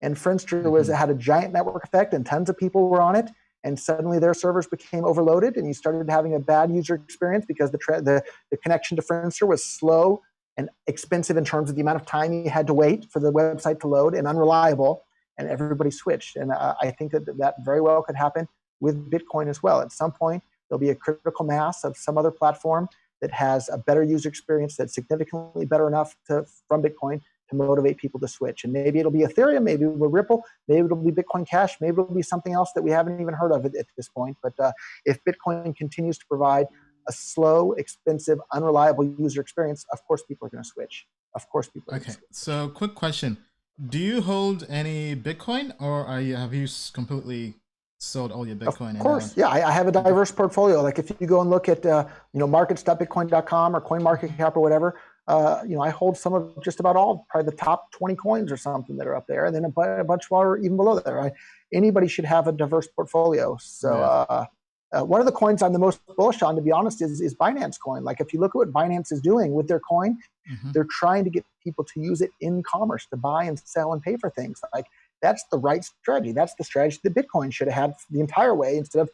Speaker 4: And Friendster had a giant network effect, and tons of people were on it. And suddenly their servers became overloaded, and you started having a bad user experience because the connection to Friendster was slow and expensive in terms of the amount of time you had to wait for the website to load, and unreliable, and everybody switched. And I think that very well could happen with Bitcoin as well. At some point, there'll be a critical mass of some other platform that has a better user experience that's significantly better enough from Bitcoin to motivate people to switch. And maybe it'll be Ethereum, maybe it'll be Ripple, maybe it'll be Bitcoin Cash, maybe it'll be something else that we haven't even heard of at this point. But if Bitcoin continues to provide a slow, expensive, unreliable user experience, of course people are going to switch. Of course people are going to switch.
Speaker 3: So quick question. Do you hold any Bitcoin, or have you completely sold all your Bitcoin?
Speaker 4: Of course, yeah. I have a diverse portfolio. Like if you go and look at markets.bitcoin.com or CoinMarketCap or whatever, I hold some of just about all, probably the top 20 coins or something that are up there, and then a bunch more even below there. Right? Anybody should have a diverse portfolio. So one of the coins I'm the most bullish on, to be honest, is Binance Coin. Like if you look at what Binance is doing with their coin, they're trying to get people to use it in commerce, to buy and sell and pay for things. Like that's the right strategy. That's the strategy that Bitcoin should have had the entire way, instead of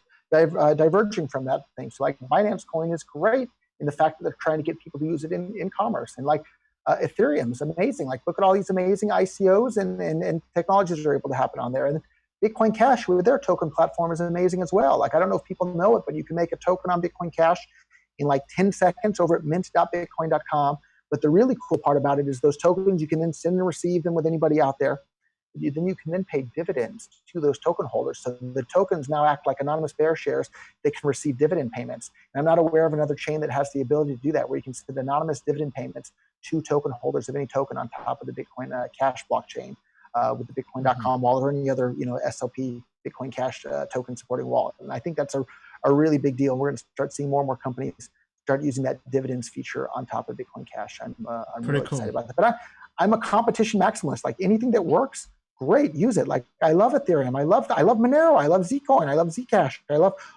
Speaker 4: diverging from that thing. So like Binance Coin is great in the fact that they're trying to get people to use it in commerce. And like Ethereum is amazing. Like look at all these amazing ICOs and technologies that are able to happen on there. And Bitcoin Cash with their token platform is amazing as well. Like I don't know if people know it, but you can make a token on Bitcoin Cash in like 10 seconds over at mint.bitcoin.com. But the really cool part about it is those tokens, you can then send and receive them with anybody out there. Then you can then pay dividends to those token holders. So the tokens now act like anonymous bear shares. They can receive dividend payments. And I'm not aware of another chain that has the ability to do that, where you can send anonymous dividend payments to token holders of any token on top of the Bitcoin Cash blockchain with the Bitcoin.com wallet or any other SLP Bitcoin Cash token supporting wallet. And I think that's a really big deal. We're going to start seeing more and more companies start using that dividends feature on top of Bitcoin Cash. I'm
Speaker 3: Pretty
Speaker 4: really
Speaker 3: cool.
Speaker 4: excited about that. But I'm a competition maximalist. Like anything that works, great, use it. Like I love Ethereum. I love Monero. I love Zcoin. I love Zcash.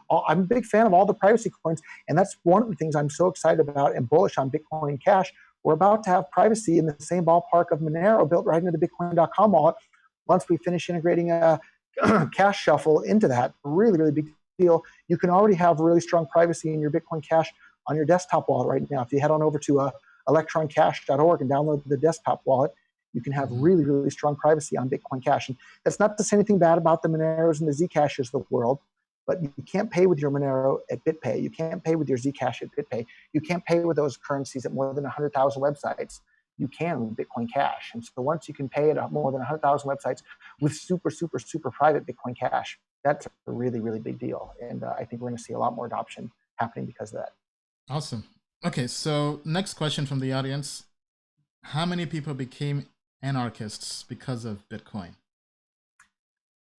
Speaker 4: I'm a big fan of all the privacy coins. And that's one of the things I'm so excited about and bullish on Bitcoin Cash. We're about to have privacy in the same ballpark of Monero built right into the Bitcoin.com wallet. Once we finish integrating a Cash Shuffle into that, really, really big deal. You can already have really strong privacy in your Bitcoin Cash on your desktop wallet right now. If you head on over to electroncash.org and download the desktop wallet, you can have really, really strong privacy on Bitcoin Cash. And that's not to say anything bad about the Moneros and the Zcashes of the world, but you can't pay with your Monero at BitPay. You can't pay with your Zcash at BitPay. You can't pay with those currencies at more than 100,000 websites. You can with Bitcoin Cash. And so once you can pay at more than 100,000 websites with super, super, super private Bitcoin Cash, that's a really, really big deal. And I think we're going to see a lot more adoption happening because of that.
Speaker 3: Awesome. Okay, so next question from the audience. How many people became anarchists because of Bitcoin?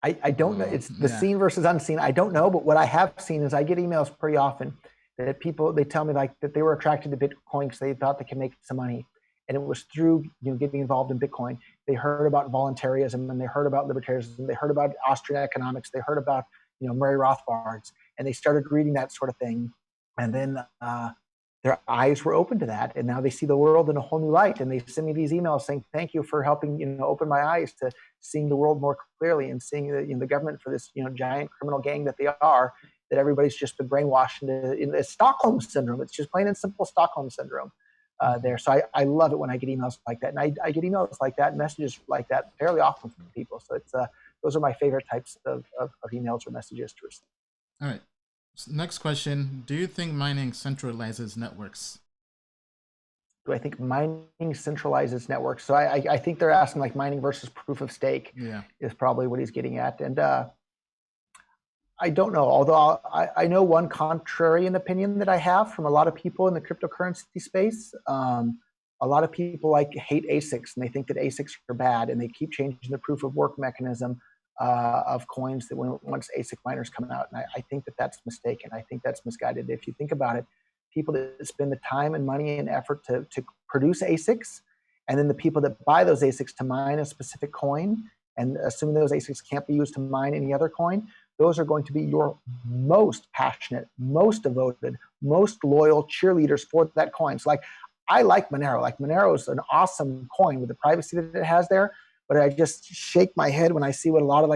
Speaker 4: I don't know. It's the seen versus unseen. I don't know, but what I have seen is I get emails pretty often that people, they tell me like that they were attracted to Bitcoin because they thought they could make some money. And it was through getting involved in Bitcoin. They heard about voluntarism and they heard about libertarianism. They heard about Austrian economics. They heard about Murray Rothbard's, and they started reading that sort of thing. And then their eyes were open to that, and now they see the world in a whole new light. And they send me these emails saying, "Thank you for helping open my eyes to seeing the world more clearly and seeing the government for this giant criminal gang that they are. That everybody's just been brainwashed into the Stockholm syndrome. It's just plain and simple Stockholm syndrome." There. So I love it when I get emails like that. And I get emails like that, messages like that fairly often from people. So it's those are my favorite types of emails or messages to receive.
Speaker 3: All right. So next question. Do you think mining centralizes networks?
Speaker 4: Do I think mining centralizes networks? So I think they're asking like mining versus proof of stake is probably what he's getting at. And I don't know, although I know one contrarian opinion that I have from a lot of people in the cryptocurrency space. A lot of people hate ASICs and they think that ASICs are bad, and they keep changing the proof of work mechanism of coins that once ASIC miners come out. And I think that that's mistaken. I think that's misguided. If you think about it, people that spend the time and money and effort to produce ASICs, and then the people that buy those ASICs to mine a specific coin, and assuming those ASICs can't be used to mine any other coin, those are going to be your most passionate, most devoted, most loyal cheerleaders for that coin. So I like Monero. Like Monero is an awesome coin with the privacy that it has there, but I just shake my head when I see what a lot of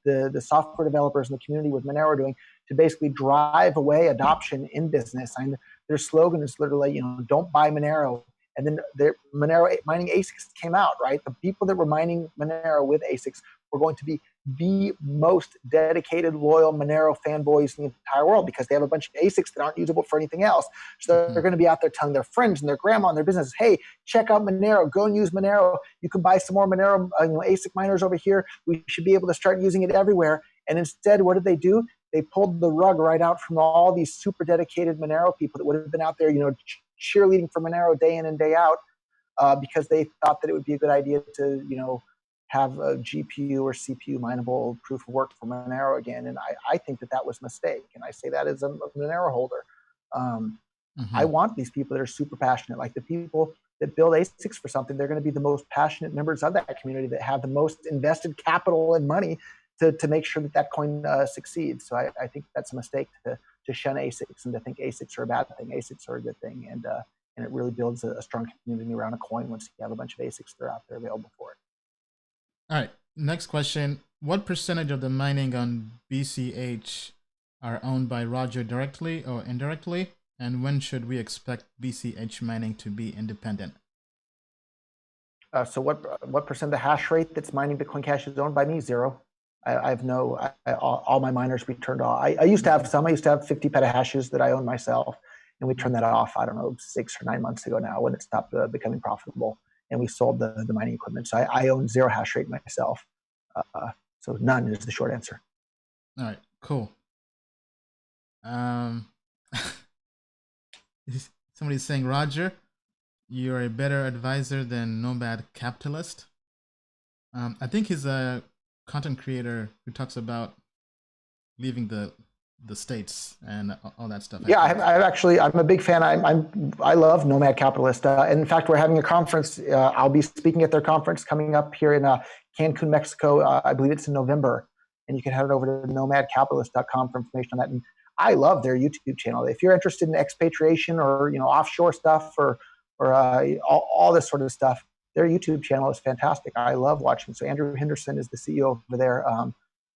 Speaker 4: the software developers in the community with Monero are doing to basically drive away adoption in business. And their slogan is literally, don't buy Monero. And then the Monero mining ASICs came out, right? The people that were mining Monero with ASICs were going to be the most dedicated, loyal Monero fanboys in the entire world because they have a bunch of ASICs that aren't usable for anything else. So they're going to be out there telling their friends and their grandma and their business, hey, check out Monero, go and use Monero. You can buy some more Monero ASIC miners over here. We should be able to start using it everywhere. And instead, what did they do? They pulled the rug right out from all these super dedicated Monero people that would have been out there, cheerleading for Monero day in and day out because they thought that it would be a good idea to, have a GPU or CPU mineable proof of work for Monero again. And I think that was a mistake. And I say that as a Monero holder. I want these people that are super passionate, like the people that build ASICs for something. They're going to be the most passionate members of that community that have the most invested capital and money to make sure that coin succeeds. So I think that's a mistake to shun ASICs and to think ASICs are a bad thing. ASICs are a good thing. And it really builds a strong community around a coin once you have a bunch of ASICs that are out there available for it.
Speaker 3: All right, next question. What percentage of the mining on BCH are owned by Roger directly or indirectly? And when should we expect BCH mining to be independent?
Speaker 4: So what percent of the hash rate that's mining Bitcoin Cash is owned by me? 0. I have all my miners we turned off. I used to have some. I used to have 50 petahashes that I own myself, and we turned that off, I don't know, 6 or 9 months ago now when it stopped becoming profitable. And we sold the mining equipment. So I own 0 hash rate myself. So none is the short answer.
Speaker 3: All right, cool. Somebody's saying, Roger, you're a better advisor than Nomad Capitalist. I think he's a content creator who talks about leaving the the states and all that stuff.
Speaker 4: Yeah, I'm a big fan. I love Nomad Capitalist. And in fact, we're having a conference. I'll be speaking at their conference coming up here in Cancun, Mexico. I believe it's in November. And you can head over to nomadcapitalist.com for information on that. And I love their YouTube channel. If you're interested in expatriation or offshore stuff or all this sort of stuff, their YouTube channel is fantastic. I love watching. So Andrew Henderson is the CEO over there.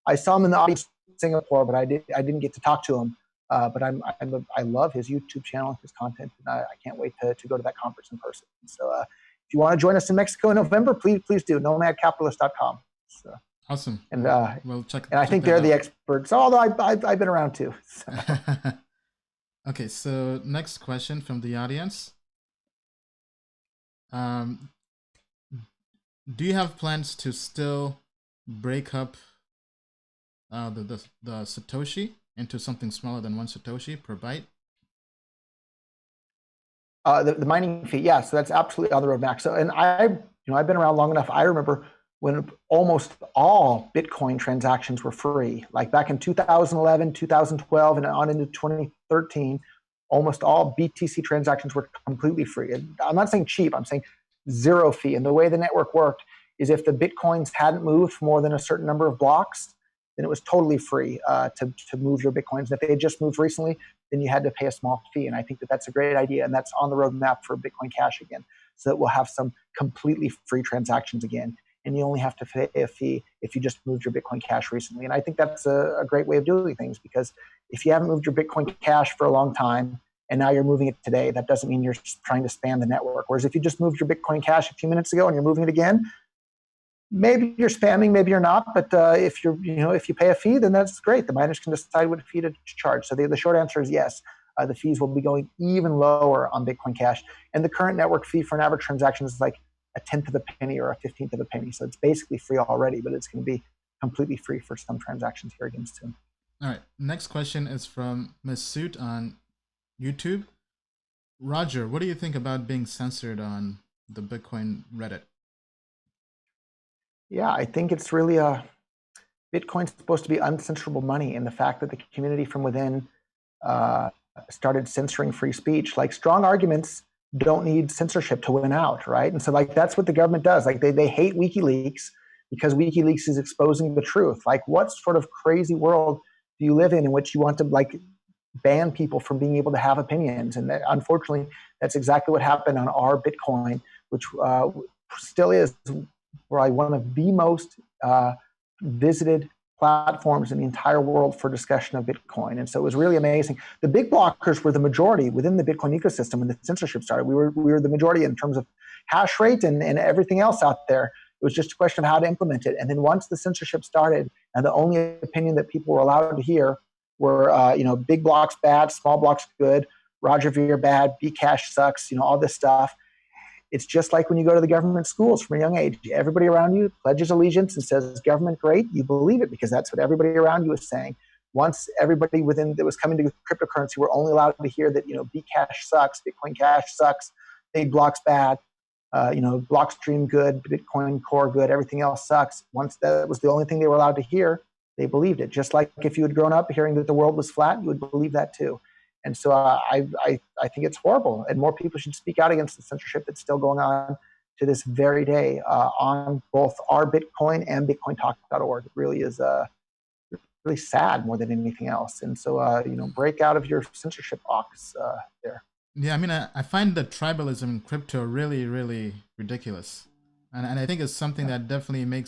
Speaker 4: I saw him in the audience in Singapore, but I didn't get to talk to him. But I love his YouTube channel, his content, and I can't wait to go to that conference in person. So if you want to join us in Mexico in November, please do nomadcapitalist.com. So.
Speaker 3: Awesome.
Speaker 4: And
Speaker 3: we'll check.
Speaker 4: And I think they're the experts. Although I've been around too. So.
Speaker 3: Okay, so next question from the audience. Do you have plans to still break up the Satoshi into something smaller than 1 Satoshi per byte?
Speaker 4: The mining fee, yeah. So that's absolutely on the roadmap. So, and I've been around long enough. I remember when almost all Bitcoin transactions were free. Like back in 2011, 2012, and on into 2013, almost all BTC transactions were completely free. And I'm not saying cheap, I'm saying zero fee. And the way the network worked is if the Bitcoins hadn't moved for more than a certain number of blocks, then it was totally free to move your Bitcoins. And if they had just moved recently, then you had to pay a small fee. And I think that's a great idea. And that's on the roadmap for Bitcoin Cash again, so that we'll have some completely free transactions again. And you only have to pay a fee if you just moved your Bitcoin Cash recently. And I think that's a great way of doing things, because if you haven't moved your Bitcoin Cash for a long time and now you're moving it today, that doesn't mean you're trying to spam the network. Whereas if you just moved your Bitcoin Cash a few minutes ago and you're moving it again, maybe you're spamming, maybe you're not. But if you pay a fee, then that's great. The miners can decide what fee to charge. So the short answer is yes. The fees will be going even lower on Bitcoin Cash. And the current network fee for an average transaction is like a 1/10 of a penny or a 15th of a penny. So it's basically free already, but it's going to be completely free for some transactions here again soon.
Speaker 3: All right. Next question is from Ms. Suit on YouTube. Roger, what do you think about being censored on the Bitcoin Reddit?
Speaker 4: Yeah, I think it's really Bitcoin's supposed to be uncensorable money, and the fact that the community from within started censoring free speech, like strong arguments don't need censorship to win out, right? And so like that's what the government does. Like they hate WikiLeaks because WikiLeaks is exposing the truth. Like what sort of crazy world do you live in which you want to like ban people from being able to have opinions? And unfortunately, that's exactly what happened on our Bitcoin, which still is probably one of the most visited platforms in the entire world for discussion of Bitcoin. And so it was really amazing. The big blockers were the majority within the Bitcoin ecosystem when the censorship started. We were the majority in terms of hash rate and everything else out there. It was just a question of how to implement it. And then once the censorship started, and the only opinion that people were allowed to hear were, big blocks bad, small blocks good, Roger Ver bad, Bcash sucks, all this stuff. It's just like when you go to the government schools from a young age. Everybody around you pledges allegiance and says, government great. You believe it because that's what everybody around you is saying. Once everybody within that was coming to cryptocurrency were only allowed to hear that, Bcash sucks, Bitcoin Cash sucks, big blocks bad, Blockstream good, Bitcoin Core good, everything else sucks. Once that was the only thing they were allowed to hear, they believed it. Just like if you had grown up hearing that the world was flat, you would believe that too. And so I think it's horrible, and more people should speak out against the censorship that's still going on to this very day on both our Bitcoin and BitcoinTalk.org. It really is really sad more than anything else. And so break out of your censorship box there.
Speaker 3: Yeah, I mean, I find the tribalism in crypto really, really ridiculous, and I think it's something that definitely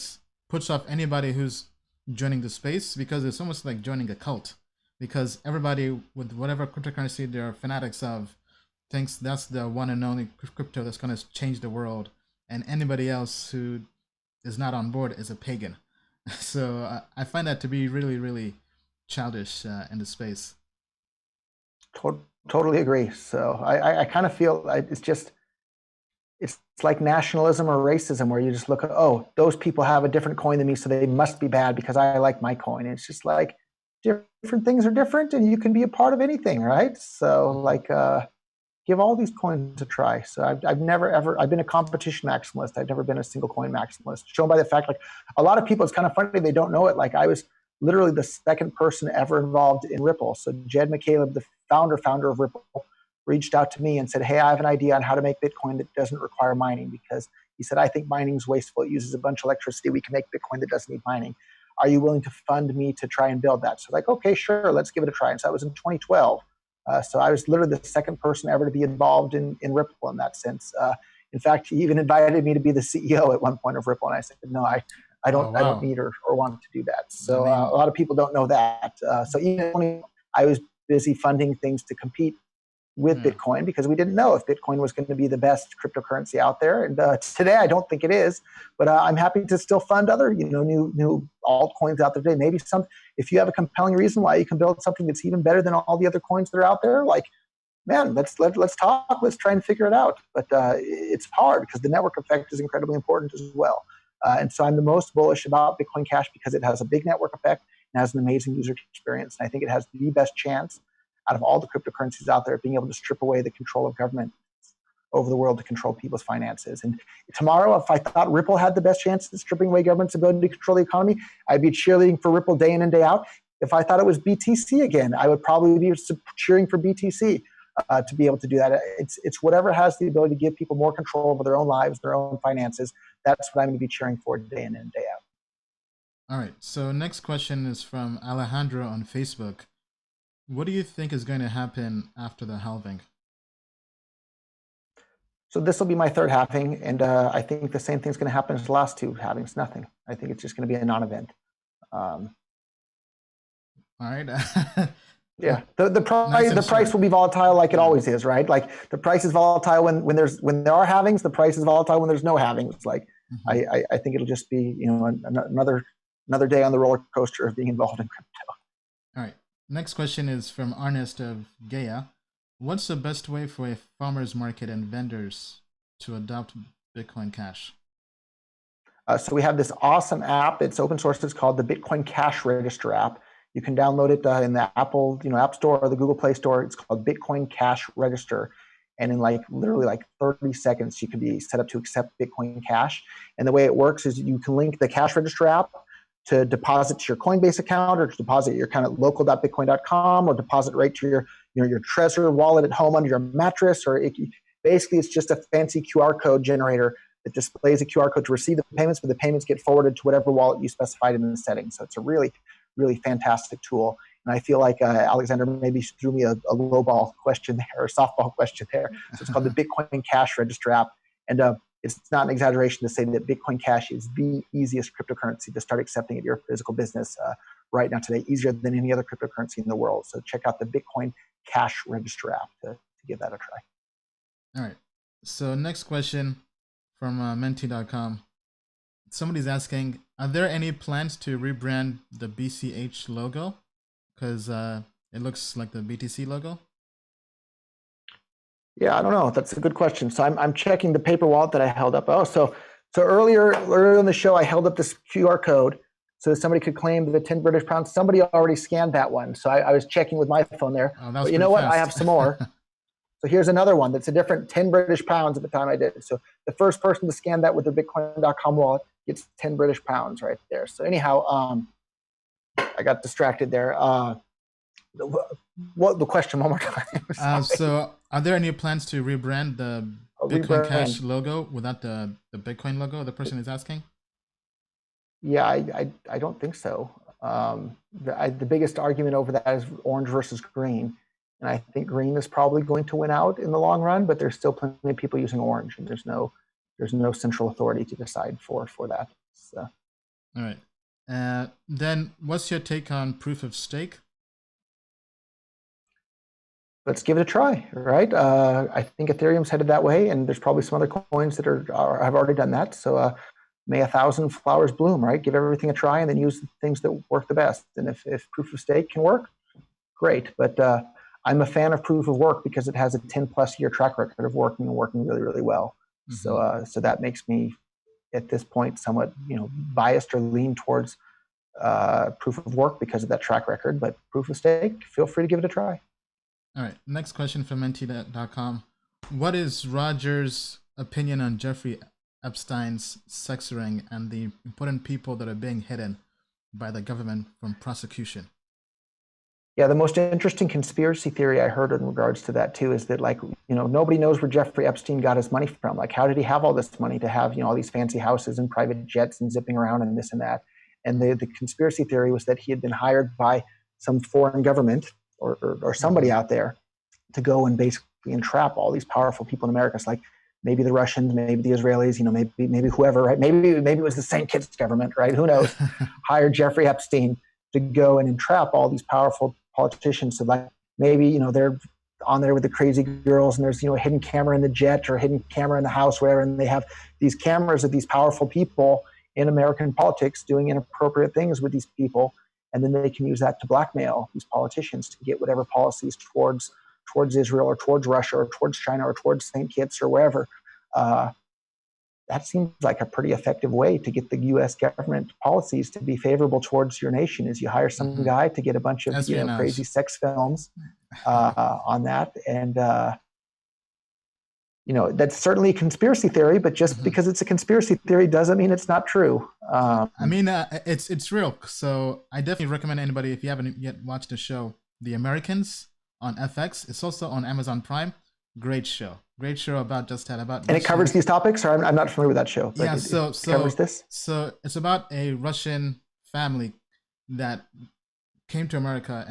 Speaker 3: puts off anybody who's joining the space, because it's almost like joining a cult. Because everybody with whatever cryptocurrency they're fanatics of thinks that's the one and only crypto that's going to change the world, and anybody else who is not on board is a pagan. So I find that to be really, really childish in the space.
Speaker 4: Totally agree. So I kind of feel it's like nationalism or racism, where you just look at, oh, those people have a different coin than me, so they must be bad because I like my coin. And it's just like, different things are different, and you can be a part of anything, right? So give all these coins a try. So I've been a competition maximalist. I've never been a single coin maximalist, shown by the fact, like a lot of people, it's kind of funny, they don't know it. Like I was literally the second person ever involved in Ripple. So Jed McCaleb, the founder of Ripple, reached out to me and said, hey, I have an idea on how to make Bitcoin that doesn't require mining, because he said, I think mining is wasteful. It uses a bunch of electricity. We can make Bitcoin that doesn't need mining. Are you willing to fund me to try and build that? So like, okay, sure, let's give it a try. And so that was in 2012. So I was literally the second person ever to be involved in Ripple in that sense. In fact, he even invited me to be the CEO at one point of Ripple. And I said, no, I don't need or want to do that. So a lot of people don't know that. So even when I was busy funding things to compete with Bitcoin, because we didn't know if Bitcoin was going to be the best cryptocurrency out there. And today, I don't think it is, but I'm happy to still fund other, new altcoins out there today. Maybe if you have a compelling reason why you can build something that's even better than all the other coins that are out there, like, man, let's talk, let's try and figure it out. But it's hard because the network effect is incredibly important as well. And so I'm the most bullish about Bitcoin Cash because it has a big network effect and has an amazing user experience. And I think it has the best chance out of all the cryptocurrencies out there of being able to strip away the control of government over the world to control people's finances. And tomorrow, if I thought Ripple had the best chance of stripping away government's ability to control the economy, I'd be cheerleading for Ripple day in and day out. If I thought it was BTC again, I would probably be cheering for BTC to be able to do that. It's whatever has the ability to give people more control over their own lives, their own finances. That's what I'm going to be cheering for day in and day out.
Speaker 3: All right. So next question is from Alejandro on Facebook. What do you think is going to happen after the halving?
Speaker 4: So this will be my third halving, and I think the same thing's going to happen as the last two halvings. Nothing. I think it's just going to be a non-event.
Speaker 3: All right.
Speaker 4: Yeah, the price will be volatile like it always is, right? Like the price is volatile when there are halvings. The price is volatile when there's no halvings. Like I think it'll just be another day on the roller coaster of being involved in crypto.
Speaker 3: All right. Next question is from Ernest of Gaia. What's the best way for a farmer's market and vendors to adopt Bitcoin Cash?
Speaker 4: So we have this awesome app. It's open source. It's called the Bitcoin Cash Register app. You can download it in the Apple, App Store or the Google Play Store. It's called Bitcoin Cash Register. And in literally 30 seconds, you can be set up to accept Bitcoin Cash. And the way it works is you can link the Cash Register app to deposit to your Coinbase account, or to deposit your account at local.bitcoin.com, or deposit right to your Trezor wallet at home under your mattress. Basically, it's just a fancy QR code generator that displays a QR code to receive the payments, but the payments get forwarded to whatever wallet you specified in the settings. So it's a really, really fantastic tool. And I feel like Alexander maybe threw me a low ball question there, or a softball question there. So it's called the Bitcoin Cash Register app. And it's not an exaggeration to say that Bitcoin Cash is the easiest cryptocurrency to start accepting at your physical business right now today, easier than any other cryptocurrency in the world. So check out the Bitcoin Cash Register app to give that a try.
Speaker 3: All right. So next question from menti.com. Somebody's asking, are there any plans to rebrand the BCH logo? Because it looks like the BTC logo.
Speaker 4: Yeah, I don't know. That's a good question. So I'm checking the paper wallet that I held up. Oh, so earlier in the show, I held up this QR code so somebody could claim the 10 British pounds. Somebody already scanned that one. So I was checking with my phone there.
Speaker 3: Oh,
Speaker 4: but you know what? Fast. I have some more. So here's another one that's a different 10 British pounds at the time I did it. So the first person to scan that with their Bitcoin.com wallet gets 10 British pounds right there. So anyhow, I got distracted there. What the question one more time?
Speaker 3: So are there any plans to rebrand the Bitcoin Cash logo without the Bitcoin logo? The person is asking.
Speaker 4: Yeah, I don't think so. The biggest argument over that is orange versus green. And I think green is probably going to win out in the long run, but there's still plenty of people using orange, and there's no central authority to decide for that. So.
Speaker 3: All right. Then what's your take on proof of stake?
Speaker 4: Let's give it a try, right? I think Ethereum's headed that way, and there's probably some other coins that have already done that. So may 1,000 flowers bloom, right? Give everything a try, and then use the things that work the best. And if proof of stake can work, great. But I'm a fan of proof of work because it has a 10+ year track record of working really, really well. Mm-hmm. So that makes me, at this point, somewhat biased or lean towards proof of work because of that track record. But proof of stake, feel free to give it a try.
Speaker 3: All right. Next question from menti.com. What is Roger's opinion on Jeffrey Epstein's sex ring and the important people that are being hidden? by the government from prosecution?
Speaker 4: Yeah, the most interesting conspiracy theory I heard in regards to that too is that, like, nobody knows where Jeffrey Epstein got his money from. Like, how did he have all this money to have, all these fancy houses and private jets and zipping around and this and that? And the conspiracy theory was that he had been hired by some foreign government or somebody out there to go and basically entrap all these powerful people in America. It's like maybe the Russians, maybe the Israelis, maybe whoever, right? Maybe it was the St. Kitts government, right? Who knows? Hired Jeffrey Epstein to go and entrap all these powerful politicians. So like maybe they're on there with the crazy girls, and there's a hidden camera in the jet or a hidden camera in the house, whatever, and they have these cameras of these powerful people in American politics doing inappropriate things with these people, and then they can use that to blackmail these politicians to get whatever policies towards Israel or towards Russia or towards China or towards St. Kitts or wherever. That seems like a pretty effective way to get the U.S. government policies to be favorable towards your nation. Is you hire some guy to get a bunch of crazy sex films on that, and that's certainly a conspiracy theory. But just because it's a conspiracy theory doesn't mean it's not true.
Speaker 3: It's real. So I definitely recommend anybody, if you haven't yet watched the show, The Americans on FX. It's also on Amazon Prime. Great show about just that. And
Speaker 4: it covers these topics, or I'm not familiar with that show.
Speaker 3: Yeah, so
Speaker 4: covers this.
Speaker 3: So it's about a Russian family that came to America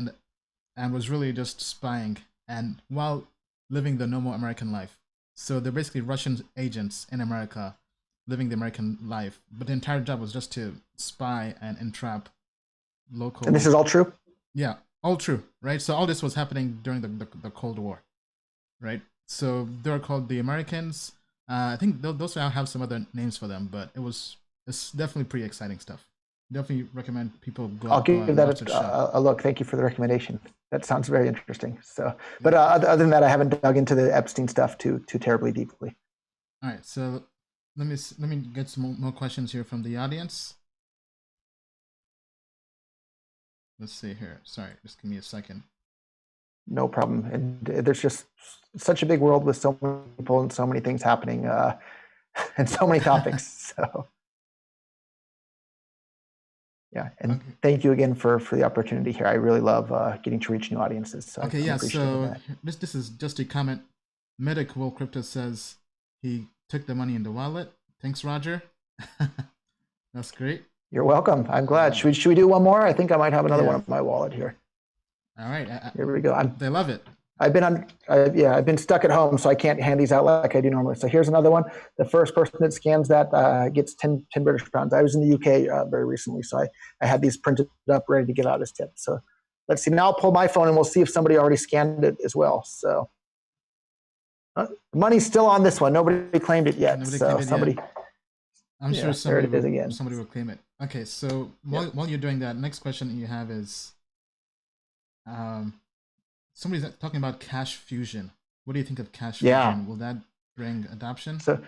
Speaker 3: and was really just spying, and while living the normal American life. So they're basically Russian agents in America, living the American life, but the entire job was just to spy and entrap local.
Speaker 4: And this is all true?
Speaker 3: Yeah, all true, right? So all this was happening during the Cold War, right? So they're called The Americans. I think those have some other names for them, but it's definitely pretty exciting stuff. Definitely recommend people go.
Speaker 4: I'll give that a look. Thank you for the recommendation. That sounds very interesting. So, but other than that, I haven't dug into the Epstein stuff too terribly deeply.
Speaker 3: All right, so let me get some more questions here from the audience. Let's see here. Sorry, just give me a second.
Speaker 4: No problem. And there's just such a big world with so many people and so many things happening and so many topics. So yeah, and thank you again for the opportunity here. I really love getting to reach new audiences. So
Speaker 3: okay, yeah. So this is just a comment. Medic Will Crypto says he took the money in the wallet. Thanks, Roger. That's great.
Speaker 4: You're welcome. I'm glad. Should we do one more? I think I might have another one in my wallet here.
Speaker 3: All right.
Speaker 4: Here we go.
Speaker 3: They love it.
Speaker 4: I've been stuck at home, so I can't hand these out like I do normally. So here's another one. The first person that scans that gets 10 British pounds. I was in the UK very recently, so I had these printed up ready to give out as tips. So let's see. Now I'll pull my phone and we'll see if somebody already scanned it as well. So money's still on this one. Nobody claimed it yet.
Speaker 3: I'm sure somebody will claim it. Okay, so while you're doing that, next question you have is somebody's talking about cash fusion. What do you think of cash fusion? Will that bring adoption?
Speaker 4: So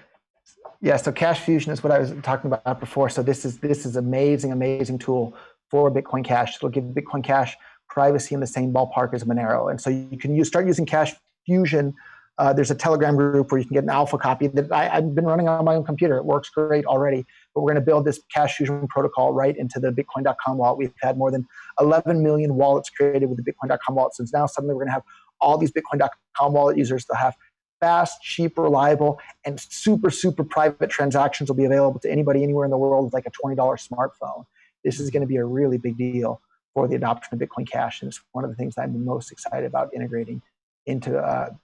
Speaker 4: cash fusion is what I was talking about before. So this is amazing tool for Bitcoin Cash. It'll give Bitcoin Cash privacy in the same ballpark as Monero. And so you can start using cash fusion. There's a Telegram group where you can get an alpha copy that I've been running on my own computer. It works great already. But we're going to build this cash fusion protocol right into the Bitcoin.com wallet. We've had more than 11 million wallets created with the Bitcoin.com wallet. So now suddenly we're going to have all these Bitcoin.com wallet users. They'll have fast, cheap, reliable, and super private transactions will be available to anybody anywhere in the world with like a $20 smartphone. This is going to be a really big deal for the adoption of Bitcoin Cash. And it's one of the things I'm most excited about integrating into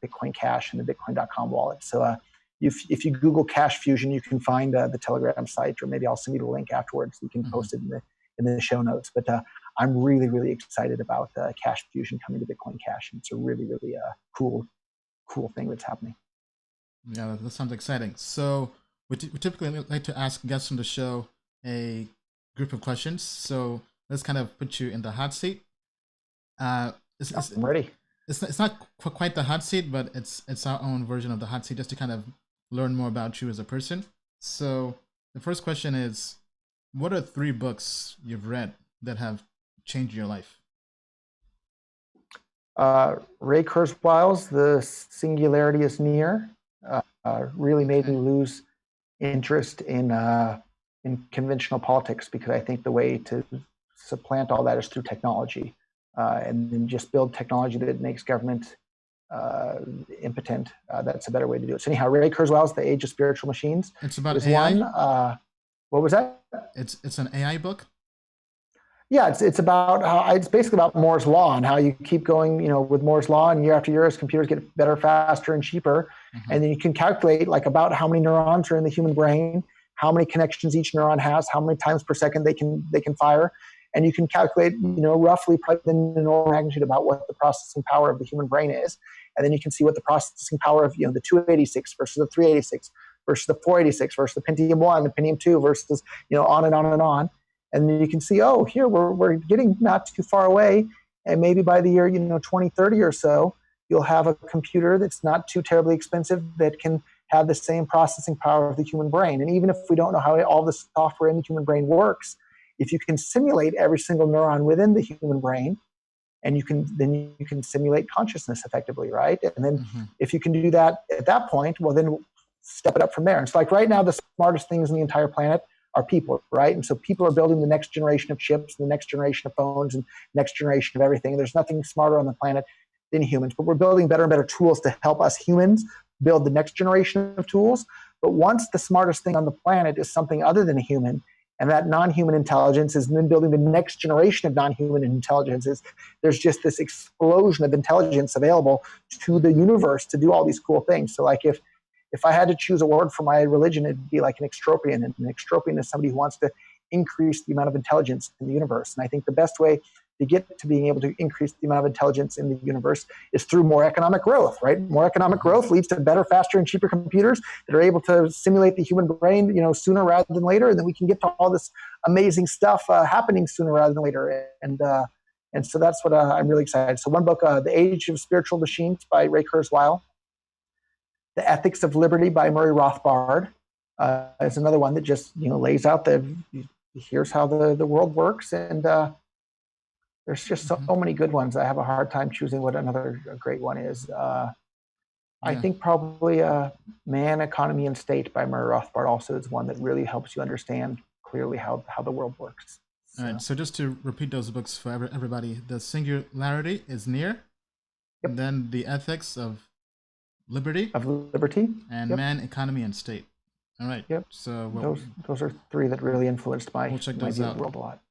Speaker 4: Bitcoin Cash and the Bitcoin.com wallet. So if you Google Cash Fusion, you can find the Telegram site, or maybe I'll send you the link afterwards. You can post it in the show notes. But I'm really excited about Cash Fusion coming to Bitcoin Cash. And it's a really cool thing that's happening.
Speaker 3: Yeah, that sounds exciting. So we typically like to ask guests on the show a group of questions. So let's kind of put you in the hot seat.
Speaker 4: I'm ready.
Speaker 3: It's not quite the hot seat, but it's our own version of the hot seat, just to kind of learn more about you as a person. So the first question is, what are 3 books you've read that have changed your life?
Speaker 4: Ray Kurzweil's The Singularity is Near really made me lose interest in conventional politics, because I think the way to supplant all that is through technology, and then just build technology that makes government impotent. That's a better way to do it. So anyhow, Ray Kurzweil's The Age of Spiritual Machines.
Speaker 3: It's about
Speaker 4: is
Speaker 3: AI?
Speaker 4: one. What was that?
Speaker 3: It's an AI book?
Speaker 4: Yeah, it's about how it's basically about Moore's law and how you keep going, with Moore's law, and year after year as computers get better, faster, and cheaper, and then you can calculate like about how many neurons are in the human brain, how many connections each neuron has, how many times per second they can fire, and you can calculate, roughly probably an order of magnitude about what the processing power of the human brain is, and then you can see what the processing power of the 286 versus the 386 versus the 486 versus the Pentium 1, the Pentium 2 versus on and on and on. And then you can see, oh, here we're getting not too far away, and maybe by the year 2030 or so, you'll have a computer that's not too terribly expensive that can have the same processing power of the human brain. And even if we don't know how all the software in the human brain works, if you can simulate every single neuron within the human brain, and you can simulate consciousness effectively, right? And then if you can do that at that point, well, then step it up from there. And it's like right now, the smartest things on the entire planet are people, right? And so people are building the next generation of chips, the next generation of phones, and next generation of everything. There's nothing smarter on the planet than humans, but we're building better and better tools to help us humans build the next generation of tools. But once the smartest thing on the planet is something other than a human, and that non-human intelligence is then building the next generation of non-human intelligences, there's just this explosion of intelligence available to the universe to do all these cool things. So like if I had to choose a word for my religion, it'd be like an extropian. And an extropian is somebody who wants to increase the amount of intelligence in the universe. And I think the best way to get to being able to increase the amount of intelligence in the universe is through more economic growth, right? More economic growth leads to better, faster, and cheaper computers that are able to simulate the human brain, sooner rather than later. And then we can get to all this amazing stuff happening sooner rather than later. And so that's what I'm really excited. So one book, The Age of Spiritual Machines by Ray Kurzweil. The Ethics of Liberty by Murray Rothbard is another one that just lays out here's how the world works, and there's just so many good ones. I have a hard time choosing what another great one is. I think probably Man, Economy, and State by Murray Rothbard also is one that really helps you understand clearly how the world works.
Speaker 3: All right, so just to repeat those books for everybody, The Singularity is Near, and then The Ethics of Liberty, and Man, Economy, and State. All right.
Speaker 4: Yep. So those are three that really influenced my view of the world a lot.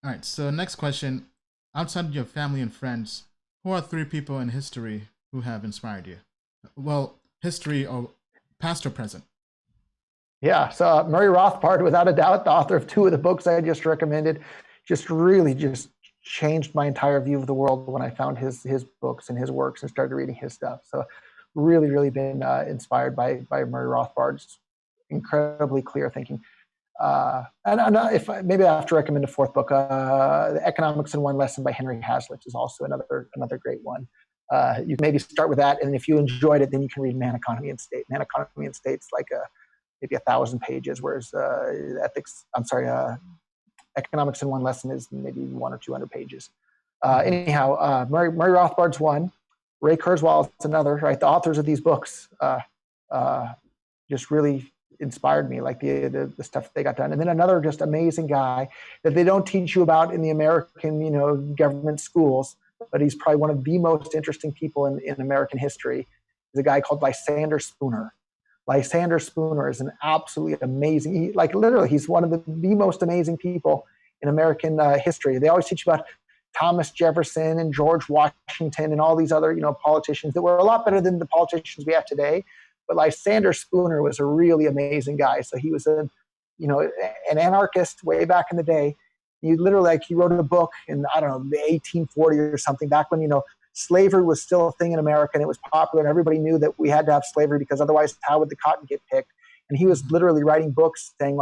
Speaker 3: All right. So next question: outside of your family and friends, who are three people in history who have inspired you? Well, history or past or present.
Speaker 4: Yeah. So Murray Rothbard, without a doubt, the author of two of the books I just recommended, really changed my entire view of the world when I found his books and his works and started reading his stuff. So really been inspired by Murray Rothbard's incredibly clear thinking. And if maybe I have to recommend a fourth book, The Economics in One Lesson by Henry Hazlitt is also another great one. You can maybe start with that, and if you enjoyed it, then you can read Man, Economy, and State. Man, Economy, and State's like maybe 1,000 pages, whereas Economics in One Lesson is maybe 100 or 200 pages. Anyhow, Murray Rothbard's one. Ray Kurzweil is another, right? The authors of these books just really inspired me, like the stuff that they got done. And then another just amazing guy that they don't teach you about in the American, government schools, but he's probably one of the most interesting people in American history. Is a guy called Lysander Spooner. Lysander Spooner is an absolutely amazing, he's one of the most amazing people in American history. They always teach you about Thomas Jefferson and George Washington and all these other, politicians that were a lot better than the politicians we have today. But Lysander Spooner was a really amazing guy. So he was an anarchist way back in the day. He literally, he wrote a book in, 1840 or something, back when, slavery was still a thing in America and it was popular and everybody knew that we had to have slavery because otherwise how would the cotton get picked? And he was literally writing books saying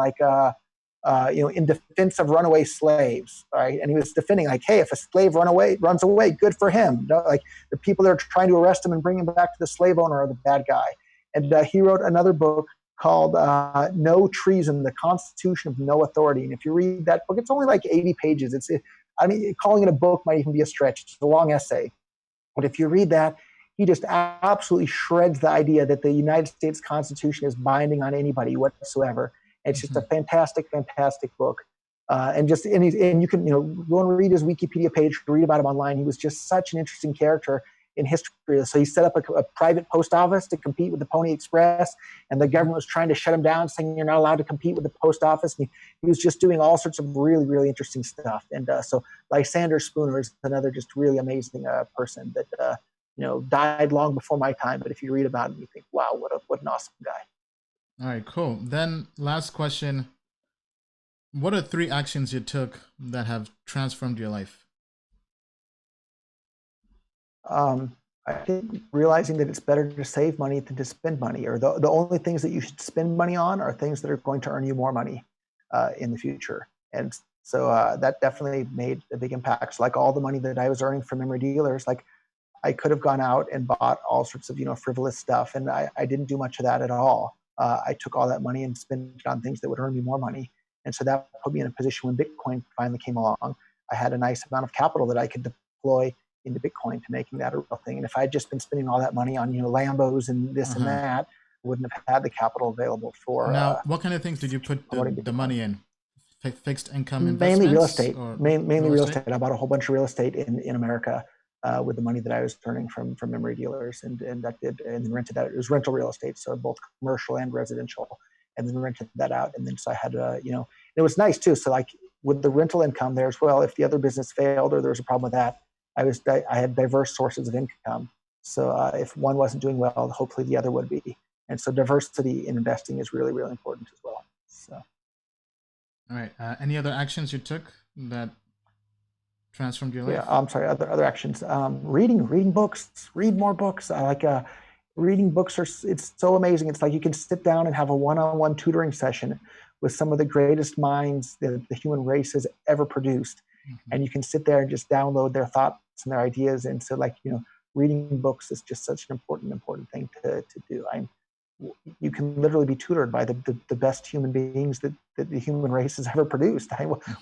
Speaker 4: in defense of runaway slaves, right? And he was defending hey, if a slave runs away, good for him. The people that are trying to arrest him and bring him back to the slave owner are the bad guy. And he wrote another book called No Treason, The Constitution of No Authority. And if you read that book, it's only 80 pages. Calling it a book might even be a stretch. It's a long essay. But if you read that, he just absolutely shreds the idea that the United States Constitution is binding on anybody whatsoever. It's just a fantastic, fantastic book. And you can go and read his Wikipedia page, read about him online. He was just such an interesting character in history. So he set up a private post office to compete with the Pony Express, and the government was trying to shut him down, saying you're not allowed to compete with the post office. And he was just doing all sorts of really, really interesting stuff. And so Lysander Spooner is another just really amazing person that died long before my time. But if you read about him, you think, wow, what an awesome guy.
Speaker 3: All right, cool. Then last question. What are 3 actions you took that have transformed your life?
Speaker 4: I think realizing that it's better to save money than to spend money, or the only things that you should spend money on are things that are going to earn you more money in the future. And so that definitely made a big impact. So like all the money that I was earning from memory dealers, like I could have gone out and bought all sorts of frivolous stuff, and I didn't do much of that at all. I took all that money and spent it on things that would earn me more money. And so that put me in a position when Bitcoin finally came along. I had a nice amount of capital that I could deploy into Bitcoin to making that a real thing. And if I had just been spending all that money on Lambos and this and that, I wouldn't have had the capital available for.
Speaker 3: Now, what kind of things did you put the money in? Fixed income investments?
Speaker 4: Mainly real estate. Mainly real estate. I bought a whole bunch of real estate in America with the money that I was earning from memory dealers, and then rented that. It was rental real estate, so both commercial and residential, and then rented that out. And then so I had it was nice too. So like with the rental income there as well, if the other business failed or there was a problem with that, I had diverse sources of income. So if one wasn't doing well, hopefully the other would be. And so diversity in investing is really, really important as well. So.
Speaker 3: All right. Any other actions you took that transformed your life?
Speaker 4: Yeah, I'm sorry. Other actions. Reading books. Read more books. I like reading books. It's so amazing. It's like you can sit down and have a one-on-one tutoring session with some of the greatest minds that the human race has ever produced. Mm-hmm. And you can sit there and just download their thoughts and their ideas. And so reading books is just such an important thing to do. You can literally be tutored by the best human beings that the human race has ever produced.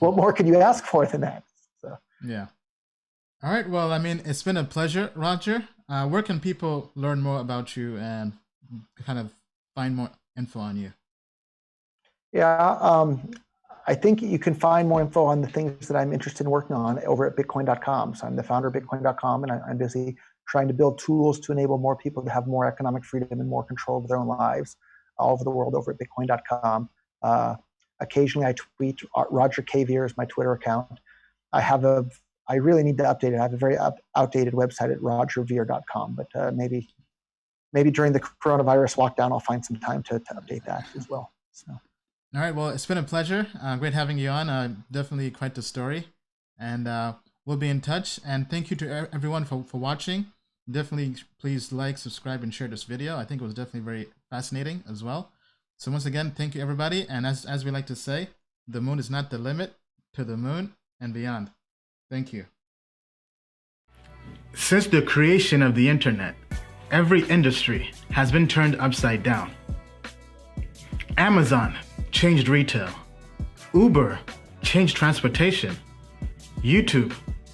Speaker 4: What more could you ask for than that? So.
Speaker 3: Yeah. All right. Well, it's been a pleasure, Roger. Where can people learn more about you and kind of find more info on you?
Speaker 4: Yeah. I think you can find more info on the things that I'm interested in working on over at Bitcoin.com. So I'm the founder of Bitcoin.com, and I'm busy trying to build tools to enable more people to have more economic freedom and more control of their own lives all over the world over at Bitcoin.com. Occasionally I tweet. Roger K. Veer is my Twitter account. I really need to update it. I have a very outdated website at rogerveer.com, but maybe during the coronavirus lockdown, I'll find some time to update that as well. So.
Speaker 3: All right. Well, it's been a pleasure. Great having you on. Definitely quite the story. And we'll be in touch. And thank you to everyone for watching. Definitely please like, subscribe, and share this video. I think it was definitely very fascinating as well. So once again, thank you, everybody. And as we like to say, the moon is not the limit, to the moon and beyond. Thank you. Since the creation of the internet, every industry has been turned upside down. Amazon changed retail. Uber changed transportation. YouTube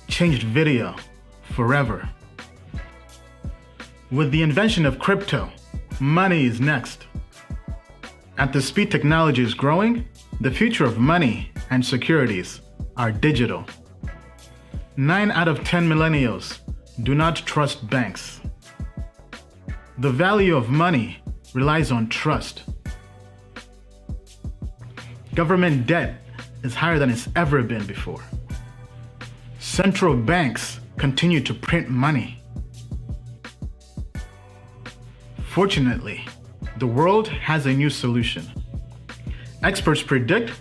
Speaker 3: changed video forever. With the invention of crypto, money is next. At the speed technology is growing, the future of money and securities are digital. 9 out of 10 millennials do not trust banks. The value of money relies on trust. Government debt is higher than it's ever been before. Central banks continue to print money. Fortunately, the world has a new solution. Experts predict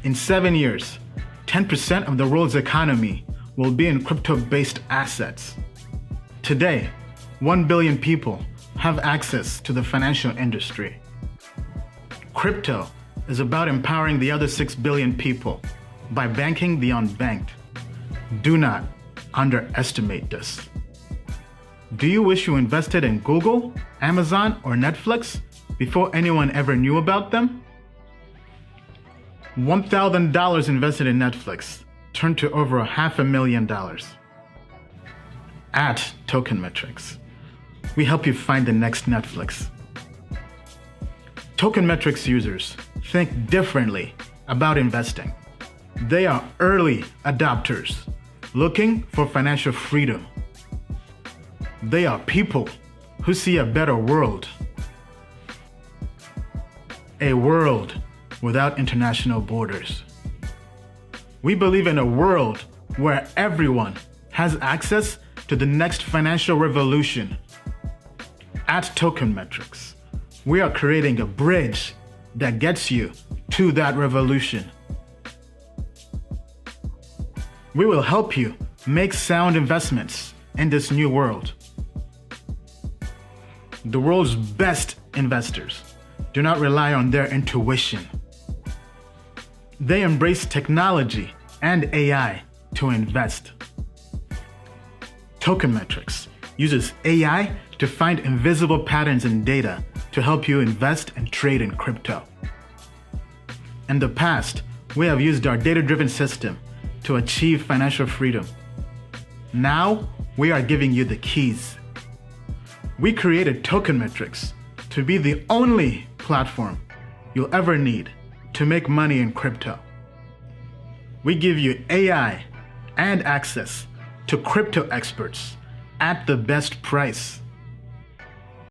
Speaker 3: in 7 years, 10% of the world's economy will be in crypto-based assets. Today, 1 billion people have access to the financial industry. Crypto is about empowering the other 6 billion people by banking the unbanked. Do not underestimate this. Do you wish you invested in Google, Amazon, or Netflix before anyone ever knew about them? $1,000 invested in Netflix turned to over $500,000. At Token Metrics, we help you find the next Netflix. Token Metrics users think differently about investing. They are early adopters looking for financial freedom. They are people who see a better world. A world without international borders. We believe in a world where everyone has access to the next financial revolution. At Token Metrics, we are creating a bridge that gets you to that revolution. We will help you make sound investments in this new world. The world's best investors do not rely on their intuition. They embrace technology and AI to invest. Token Metrics uses AI to find invisible patterns in data to help you invest and trade in crypto. In the past, we have used our data-driven system to achieve financial freedom. Now, we are giving you the keys. We created Token Metrics to be the only platform you'll ever need to make money in crypto. We give you AI and access to crypto experts at the best price.